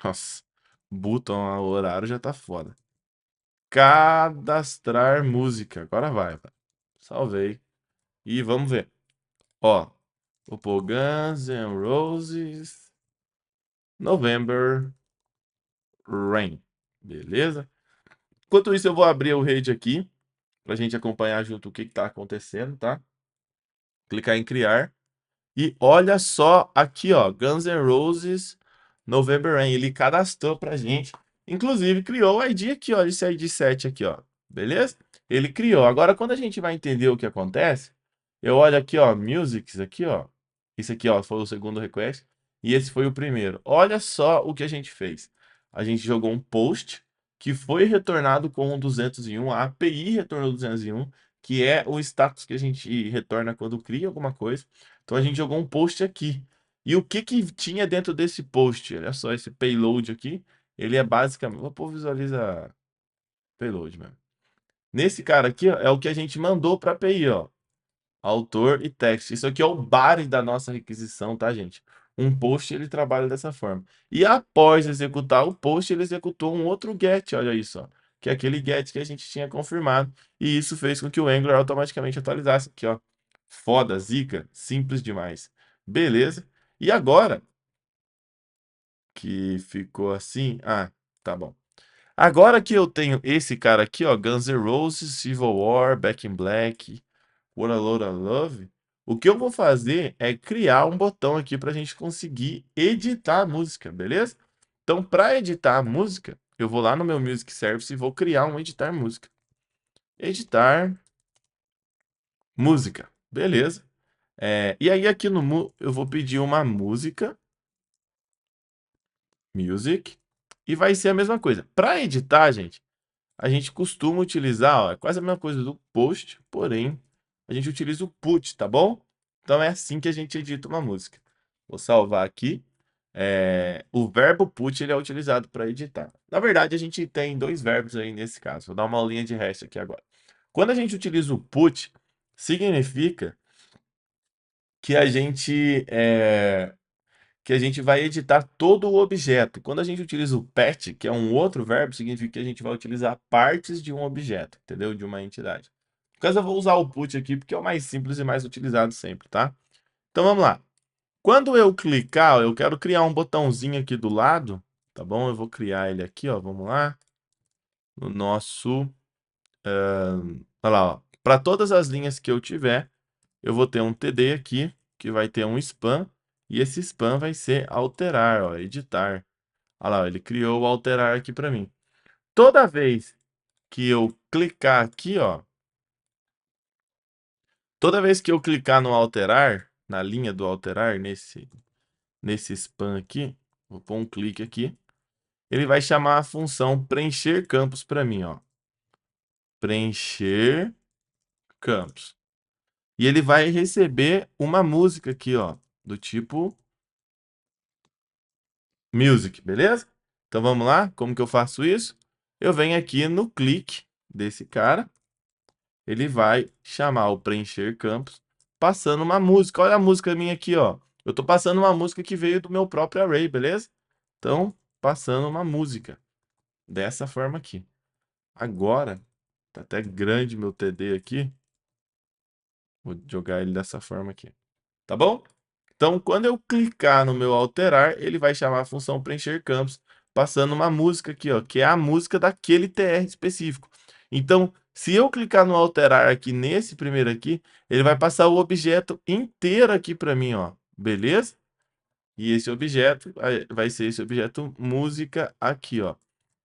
Nossa, button, o horário já tá foda. Cadastrar música. Agora vai. Salvei. E vamos ver. Ó, vou pôr Guns N' Roses November Rain. Beleza? Enquanto isso, eu vou abrir o RAID aqui pra gente acompanhar junto o que que tá acontecendo, tá? Clicar em criar. E olha só aqui, ó, Guns N' Roses November Rain. Ele cadastrou pra gente. Inclusive, criou o ID aqui, ó, esse ID 7 aqui, ó. Beleza? Ele criou. Agora, quando a gente vai entender o que acontece, eu olho aqui, ó, Musics aqui, ó. Esse aqui, ó, foi o segundo request. E esse foi o primeiro. Olha só o que a gente fez. A gente jogou um post que foi retornado com um 201. A API retornou 201, que é o status que a gente retorna quando cria alguma coisa. Então a gente jogou um post aqui. E o que que tinha dentro desse post? Olha só esse payload aqui. Ele é basicamente. Vou pôr visualiza payload mesmo. Nesse cara aqui, ó, é o que a gente mandou para a API, ó. Autor e text. Isso aqui é o body da nossa requisição, tá, gente? Um post ele trabalha dessa forma. E após executar o post, ele executou um outro get, olha isso, ó, que é aquele get que a gente tinha confirmado. E isso fez com que o Angular automaticamente atualizasse aqui, ó. Foda, zica, simples demais. Beleza? E agora que ficou assim, tá bom. Agora que eu tenho esse cara aqui, ó, Guns N' Roses, Civil War, Back in Black, What a Load of Love, o que eu vou fazer é criar um botão aqui para a gente conseguir editar a música, beleza? Então, para editar a música, eu vou lá no meu Music Service e vou criar um editar música. Editar música, beleza? E aí aqui eu vou pedir uma música, music, e vai ser a mesma coisa. Para editar, gente, a gente costuma utilizar, ó, é quase a mesma coisa do post, porém, a gente utiliza o put, tá bom? Então é assim que a gente edita uma música. Vou salvar aqui. O verbo put ele é utilizado para editar. Na verdade, a gente tem dois verbos aí nesse caso. Vou dar uma aulinha de resto aqui agora. Quando a gente utiliza o put, significa que a gente vai editar todo o objeto. Quando a gente utiliza o pet, que é um outro verbo, significa que a gente vai utilizar partes de um objeto, entendeu? De uma entidade. No caso, eu vou usar o put aqui porque é o mais simples e mais utilizado sempre, tá? Então vamos lá. Quando eu clicar, eu quero criar um botãozinho aqui do lado, tá bom? Eu vou criar ele aqui, ó. Vamos lá. No nosso. Olha lá, ó. Para todas as linhas que eu tiver, eu vou ter um TD aqui, que vai ter um span, e esse span vai ser alterar, ó, editar. Olha lá, ó, ele criou o alterar aqui para mim. Toda vez que eu clicar aqui, ó, toda vez que eu clicar no alterar, na linha do alterar, nesse span aqui, vou pôr um clique aqui, ele vai chamar a função preencher campos para mim, ó. Preencher campos. E ele vai receber uma música aqui, ó, do tipo music, beleza? Então vamos lá, como que eu faço isso? Eu venho aqui no clique desse cara, ele vai chamar o preencher campos, passando uma música. Olha a música minha aqui, ó. Eu tô passando uma música que veio do meu próprio array, beleza? Então, passando uma música dessa forma aqui. Agora, tá até grande meu TD aqui. Vou jogar ele dessa forma aqui. Tá bom? Então, quando eu clicar no meu alterar, ele vai chamar a função preencher campos, passando uma música aqui, ó, que é a música daquele TR específico. Então, se eu clicar no alterar aqui nesse primeiro aqui, ele vai passar o objeto inteiro aqui para mim, ó. Beleza? E esse objeto vai ser esse objeto música aqui, ó.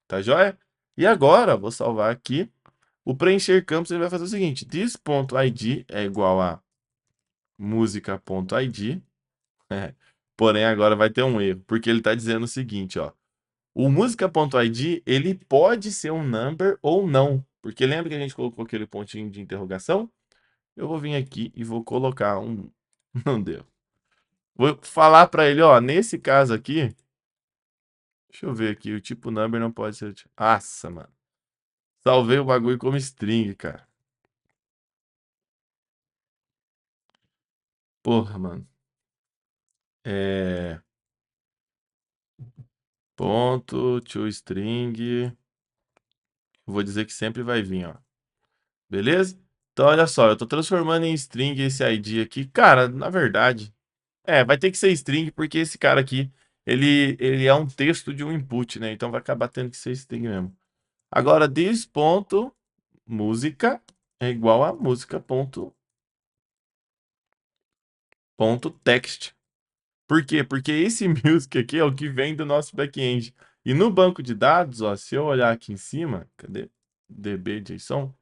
Tá joia? E agora, vou salvar aqui. O preencher campos ele vai fazer o seguinte: this.id é igual a música.id. Porém, agora vai ter um erro, porque ele está dizendo o seguinte, ó. O música.id, ele pode ser um number ou não. Porque lembra que a gente colocou aquele pontinho de interrogação? Eu vou vir aqui e vou colocar um... Não deu. Vou falar para ele, ó, nesse caso aqui... Deixa eu ver aqui, o tipo number não pode ser... Nossa, mano. Salvei o bagulho como string, cara. Porra, mano. Ponto, to string. Vou dizer que sempre vai vir, ó. Beleza? Então, olha só, eu tô transformando em string esse ID aqui. Cara, na verdade, vai ter que ser string, porque esse cara aqui, ele é um texto de um input, né? Então vai acabar tendo que ser string mesmo. Agora, this.música é igual a música.text. Por quê? Porque esse music aqui é o que vem do nosso back-end. E no banco de dados, ó, se eu olhar aqui em cima, cadê? DB.json.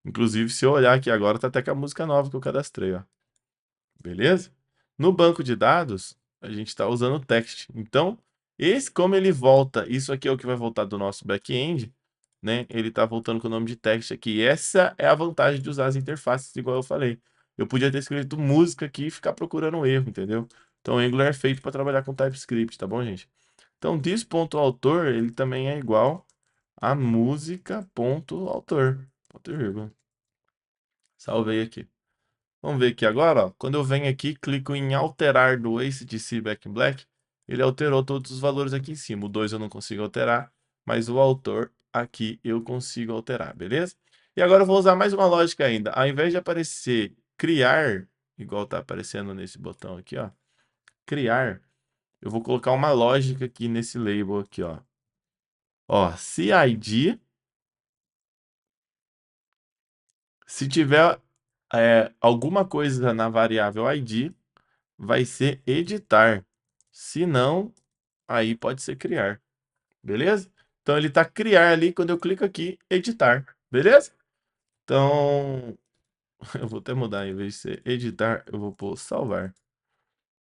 Inclusive, se eu olhar aqui agora, tá até com a música nova que eu cadastrei, ó. Beleza? No banco de dados, a gente está usando o text. Então, como ele volta, isso aqui é o que vai voltar do nosso back-end, né? Ele está voltando com o nome de text aqui. Essa é a vantagem de usar as interfaces, igual eu falei. Eu podia ter escrito música aqui e ficar procurando um erro, entendeu? Então, o Angular é feito para trabalhar com TypeScript, tá bom, gente? Então, this.autor, ele também é igual a música.autor. Ponto e vírgula. Salvei aqui. Vamos ver aqui agora, ó. Quando eu venho aqui, clico em alterar do ACDC Back in Black, ele alterou todos os valores aqui em cima. O 2 eu não consigo alterar, mas o autor aqui eu consigo alterar, beleza? E agora eu vou usar mais uma lógica ainda. Ao invés de aparecer criar, igual tá aparecendo nesse botão aqui, ó, criar, eu vou colocar uma lógica aqui nesse label aqui, ó. Ó, se ID, se tiver alguma coisa na variável ID, vai ser editar. Se não, aí pode ser criar. Beleza? Então ele tá criar ali, quando eu clico aqui, editar. Beleza? Então, eu vou até mudar, em vez de ser editar, eu vou pôr salvar.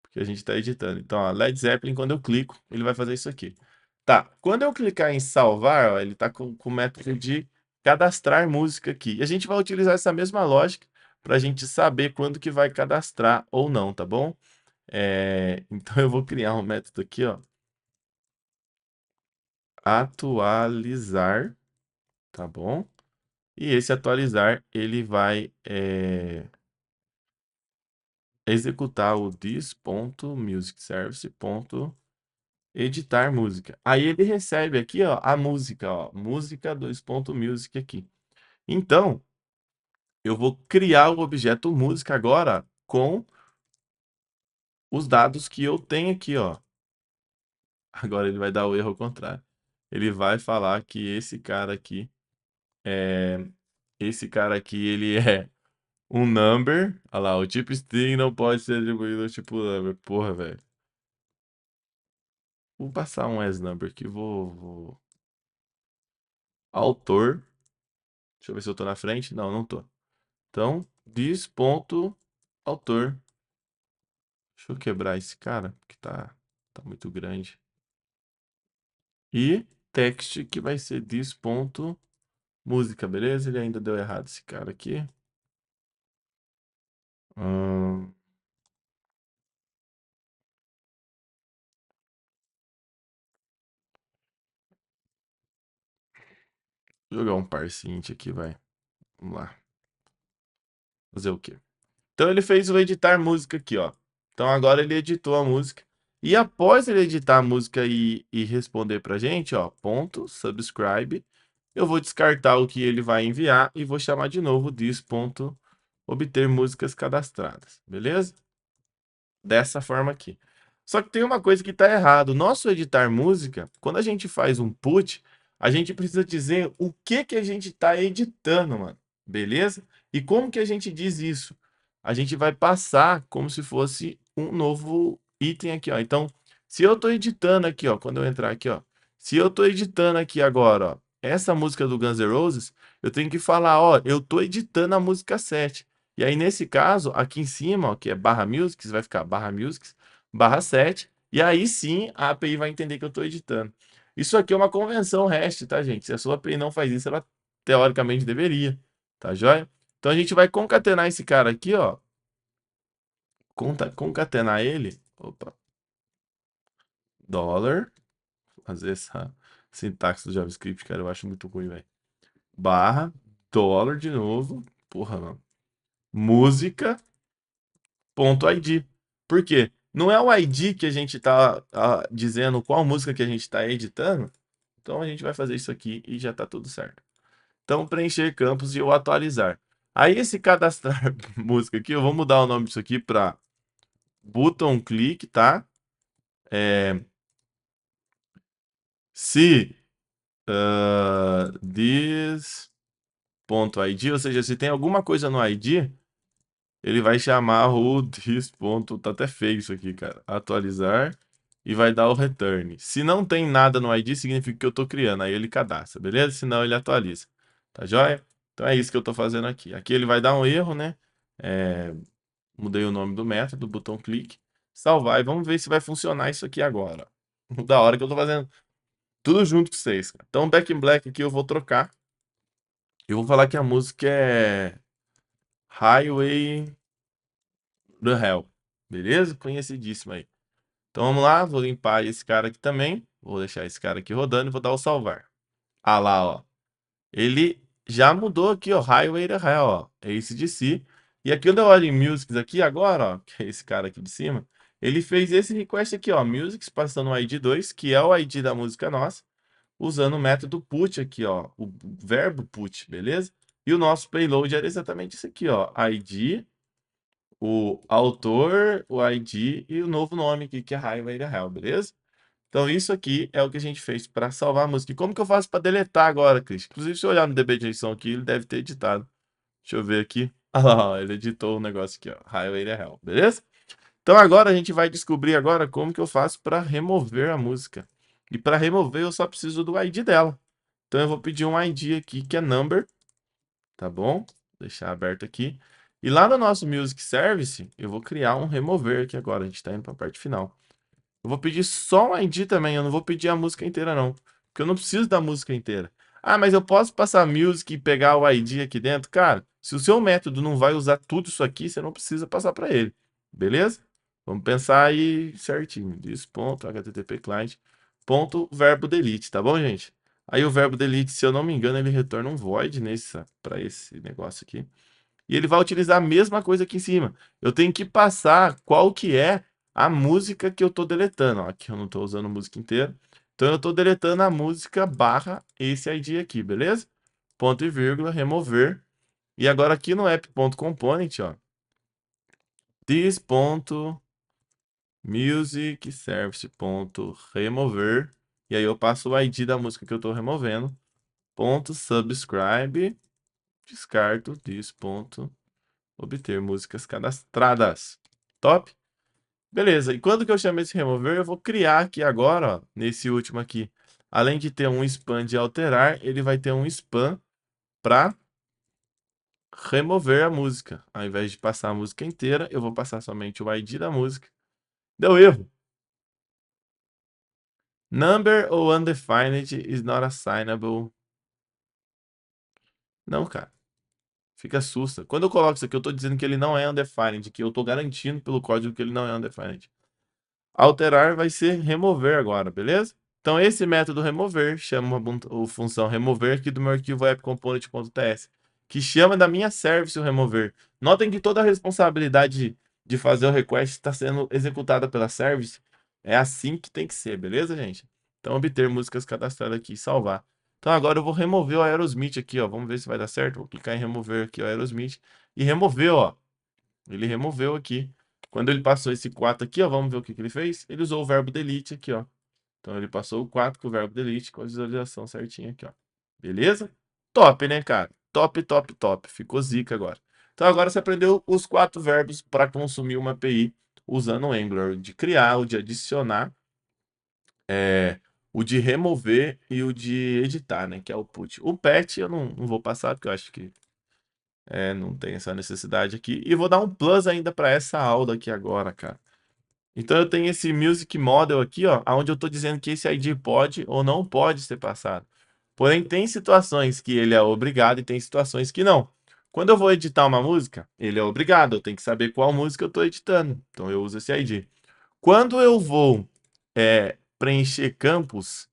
Porque a gente está editando. Então, ó, Led Zeppelin, quando eu clico, ele vai fazer isso aqui. Tá, quando eu clicar em salvar, ó, ele está com o método de cadastrar música aqui. E a gente vai utilizar essa mesma lógica para a gente saber quando que vai cadastrar ou não, tá bom? Então eu vou criar um método aqui, ó. Atualizar, tá bom? E esse atualizar, ele vai executar o this.musicservice.editar música. Aí ele recebe aqui, ó, a música, ó, música .music aqui. Então, eu vou criar o objeto música agora com os dados que eu tenho aqui, ó. Agora ele vai dar o erro ao contrário. Ele vai falar que esse cara aqui, ele é um number. Olha lá, o tipo string não pode ser atribuído ao tipo number. Porra, velho. Vou passar um as number aqui, autor. Deixa eu ver se eu tô na frente. Não, não tô. Então, this.autor. Deixa eu quebrar esse cara, porque tá muito grande. E text, que vai ser this.música, beleza? Ele ainda deu errado esse cara aqui. Hum, Vou jogar um parse int aqui, vai. Vamos lá. Fazer o quê? Então ele fez o editar música aqui, ó. Então agora ele editou a música. E após ele editar a música e responder pra gente, ó, ponto, subscribe, eu vou descartar o que ele vai enviar e vou chamar de novo this.obter músicas cadastradas, beleza? Dessa forma aqui. Só que tem uma coisa que está errado. Nosso editar música, quando a gente faz um put, a gente precisa dizer o que que a gente está editando, mano. Beleza? E como que a gente diz isso? A gente vai passar como se fosse um novo item aqui, ó. Então, se eu estou editando aqui, ó, quando eu entrar aqui, ó, se eu estou editando aqui agora, ó, essa música do Guns N' Roses, eu tenho que falar, ó, eu estou editando a música 7. E aí, nesse caso, aqui em cima, ó, que é barra music, vai ficar barra music, barra 7. E aí sim, a API vai entender que eu estou editando. Isso aqui é uma convenção REST, tá, gente? Se a sua API não faz isso, ela teoricamente deveria, tá joia? Então a gente vai concatenar esse cara aqui, ó. Concatenar ele. Opa. Dólar. Fazer essa sintaxe do JavaScript, cara, eu acho muito ruim, velho. Barra, dólar de novo. Porra, mano. Música. Ponto .id. Por quê? Não é o ID que a gente está dizendo qual música que a gente está editando. Então a gente vai fazer isso aqui e já está tudo certo. Então preencher campos e eu atualizar. Aí esse cadastrar música aqui, eu vou mudar o nome disso aqui para button click, tá? Se this.id, ou seja, se tem alguma coisa no ID, ele vai chamar o this. Tá até feio isso aqui, cara. Atualizar e vai dar o return. Se não tem nada no ID, significa que eu estou criando. Aí ele cadastra, beleza? Senão ele atualiza. Tá joia? Então é isso que eu estou fazendo aqui. Aqui ele vai dar um erro, né? Mudei o nome do método, botão clique, salvar e vamos ver se vai funcionar isso aqui agora. Da hora que eu estou fazendo tudo junto com vocês. Então, Back in Black aqui eu vou trocar. Eu vou falar que a música é Highway to Hell. Beleza? Conhecidíssima aí. Então vamos lá, vou limpar esse cara aqui também. Vou deixar esse cara aqui rodando e vou dar o salvar. Ah lá, ó. Ele já mudou aqui, ó. Highway to Hell, ó. É esse de si. E aqui quando eu olho em Musics aqui agora, ó, que é esse cara aqui de cima, ele fez esse request aqui, ó. Musics passando o ID 2, que é o ID da música nossa. usando o método put aqui, ó, o verbo put, beleza? E o nosso payload era exatamente isso aqui, ó, ID, o autor, o ID e o novo nome aqui, que é Highway to Hell, beleza? Então isso aqui é o que a gente fez para salvar a música. E como que eu faço para deletar agora, Cris? Inclusive, se eu olhar no DBJSON aqui, ele deve ter editado. Deixa eu ver aqui. Ah lá, ó, ele editou o negócio aqui, ó, Highway to Hell, beleza? Então agora a gente vai descobrir agora como que eu faço para remover a música. E para remover eu só preciso do ID dela. Então eu vou pedir um ID aqui que é number, tá bom? Vou deixar aberto aqui. E lá no nosso Music Service, eu vou criar um remover aqui agora. A gente está indo para a parte final. Eu vou pedir só um ID também, eu não vou pedir a música inteira não. Porque eu não preciso da música inteira. Ah, mas eu posso passar music e pegar o ID aqui dentro? Cara, se o seu método não vai usar tudo isso aqui, você não precisa passar para ele. Beleza? Vamos pensar aí certinho. This.http client ponto verbo delete, tá bom, gente? Aí o verbo delete, se eu não me engano, ele retorna um void para esse negócio aqui. E ele vai utilizar a mesma coisa aqui em cima. Eu tenho que passar qual que é a música que eu estou deletando. Ó, aqui eu não estou usando a música inteira. Então eu estou deletando a música barra esse ID aqui, beleza? Ponto e vírgula, remover. E agora aqui no app.component, ó, this.musicservice.remover. E aí eu passo o ID da música que eu estou removendo. Ponto subscribe, descarto this. Obter músicas cadastradas. Top? Beleza. E quando que eu chamo esse remover, eu vou criar aqui agora, ó, nesse último aqui. Além de ter um span de alterar, ele vai ter um span para remover a música. Ao invés de passar a música inteira, eu vou passar somente o ID da música. Deu erro. Number ou undefined is not assignable. Não, cara. Fica sussa. Quando eu coloco isso aqui, eu estou dizendo que ele não é undefined, que eu estou garantindo pelo código que ele não é undefined. Alterar vai ser remover agora, beleza? Então, esse método remover chama a função remover aqui do meu arquivo appcomponent.ts, que chama da minha service o remover. Notem que toda a responsabilidade de fazer o request está sendo executada pela service. É assim que tem que ser, beleza, gente? Então, obter músicas cadastradas aqui e salvar. Então, agora eu vou remover o Aerosmith aqui, ó. Vamos ver se vai dar certo. Vou clicar em remover aqui o Aerosmith. E removeu, ó. Ele removeu aqui. Quando ele passou esse 4 aqui, ó, vamos ver o que ele fez. Ele usou o verbo delete aqui, ó. Então ele passou o 4 com o verbo delete com a visualização certinha aqui, ó. Beleza? Top, né, cara? Top, top, top. Ficou zica agora. Então agora você aprendeu os 4 verbos para consumir uma API usando o Angular. O de criar, o de adicionar, o de remover e o de editar, né? Que é o put. O pet eu não vou passar, porque eu acho que não tem essa necessidade aqui. E vou dar um plus ainda para essa aula aqui agora, cara. Então eu tenho esse Music Model aqui, ó, onde eu estou dizendo que esse ID pode ou não pode ser passado. Porém, tem situações que ele é obrigado e tem situações que não. Quando eu vou editar uma música, ele é obrigado, eu tenho que saber qual música eu estou editando. Então eu uso esse ID. Quando eu vou preencher campos,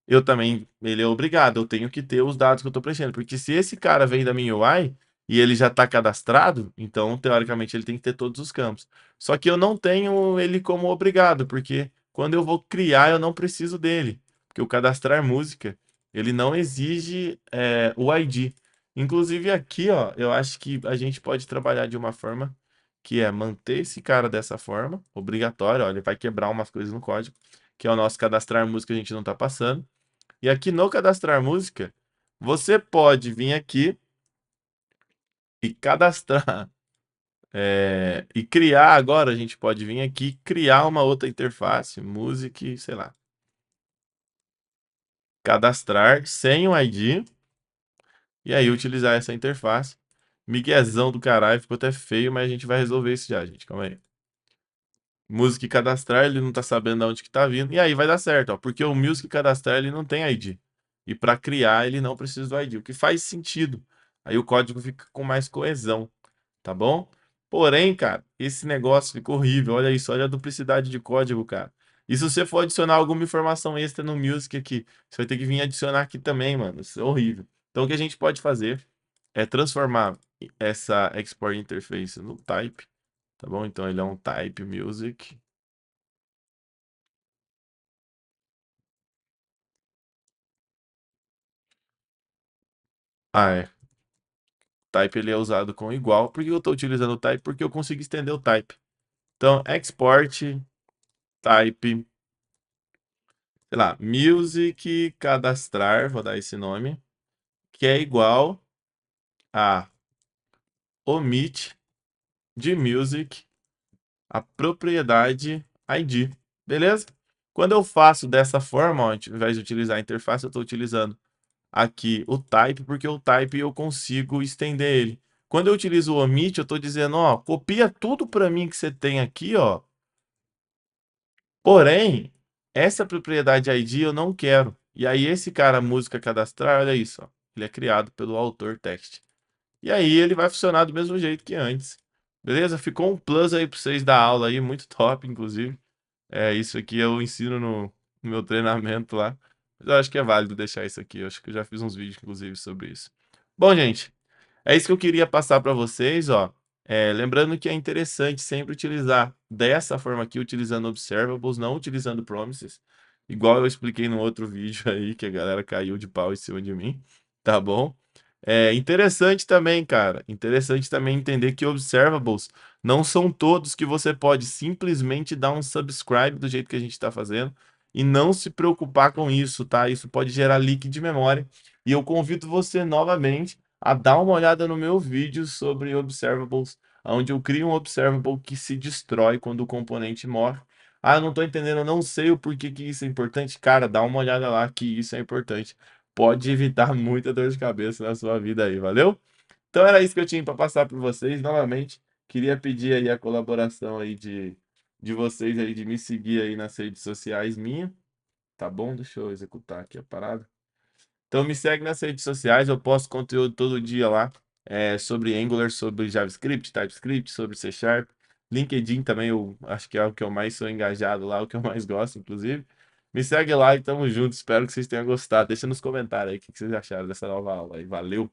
eu também, ele é obrigado, eu tenho que ter os dados que eu estou preenchendo, porque se esse cara vem da minha UI e ele já está cadastrado, então teoricamente ele tem que ter todos os campos. Só que eu não tenho ele como obrigado, porque quando eu vou criar eu não preciso dele, porque o cadastrar música ele não exige o ID. Inclusive aqui, ó, eu acho que a gente pode trabalhar de uma forma que é manter esse cara dessa forma, obrigatório, ó, ele vai quebrar umas coisas no código, que é o nosso cadastrar música a gente não está passando. E aqui no cadastrar música, você pode vir aqui e cadastrar e criar agora, a gente pode vir aqui e criar uma outra interface, music, sei lá. Cadastrar sem o ID e aí utilizar essa interface. Miguezão do caralho, ficou até feio, mas a gente vai resolver isso já, gente. Calma aí. Music cadastrar, ele não tá sabendo de onde que tá vindo. E aí vai dar certo, ó, porque o Music cadastrar ele não tem ID. E para criar ele não precisa do ID, o que faz sentido. Aí o código fica com mais coesão, tá bom? Porém, cara, esse negócio ficou horrível. Olha isso, olha a duplicidade de código, cara. E se você for adicionar alguma informação extra no Music aqui, você vai ter que vir adicionar aqui também, mano. Isso é horrível. Então o que a gente pode fazer é transformar essa export interface no type. Tá bom? Então ele é um type music. Ah, é. Type ele é usado com igual. Por que eu estou utilizando o type? Porque eu consigo estender o type. Então, export type, sei lá, music cadastrar, vou dar esse nome, que é igual a omit de music a propriedade ID. Beleza? Quando eu faço dessa forma, ó, ao invés de utilizar a interface, eu estou utilizando aqui o type, porque o type eu consigo estender ele. Quando eu utilizo o omit, eu estou dizendo, ó, copia tudo para mim que você tem aqui, ó. Porém, essa propriedade ID eu não quero. E aí esse cara música cadastrar, olha isso, ó. Ele é criado pelo autor text. E aí ele vai funcionar do mesmo jeito que antes. Beleza? Ficou um plus aí para vocês da aula aí, muito top, inclusive. É, isso aqui eu ensino no meu treinamento lá. Mas eu acho que é válido deixar isso aqui. Eu acho que eu já fiz uns vídeos, inclusive, sobre isso. Bom, gente, é isso que eu queria passar para vocês, ó. Lembrando que é interessante sempre utilizar dessa forma aqui, utilizando observables, não utilizando promises. Igual eu expliquei no outro vídeo aí, que a galera caiu de pau em cima de mim, tá bom? É interessante também, cara. Interessante também entender que observables não são todos que você pode simplesmente dar um subscribe do jeito que a gente está fazendo e não se preocupar com isso, tá? Isso pode gerar leak de memória. E eu convido você novamente a dar uma olhada no meu vídeo sobre observables, onde eu crio um observable que se destrói quando o componente morre. Ah, eu não estou entendendo, eu não sei o porquê que isso é importante. Cara, dá uma olhada lá que isso é importante. Pode evitar muita dor de cabeça na sua vida aí, valeu? Então era isso que eu tinha para passar para vocês. Novamente, queria pedir aí a colaboração aí de vocês aí, de me seguir aí nas redes sociais minha, tá bom? Deixa eu executar aqui a parada. Então me segue nas redes sociais, eu posto conteúdo todo dia lá, sobre Angular, sobre JavaScript, TypeScript, sobre C Sharp. LinkedIn também, eu acho que é o que eu mais sou engajado lá, o que eu mais gosto, inclusive. Me segue lá e tamo junto. Espero que vocês tenham gostado. Deixa nos comentários aí o que vocês acharam dessa nova aula aí. Valeu!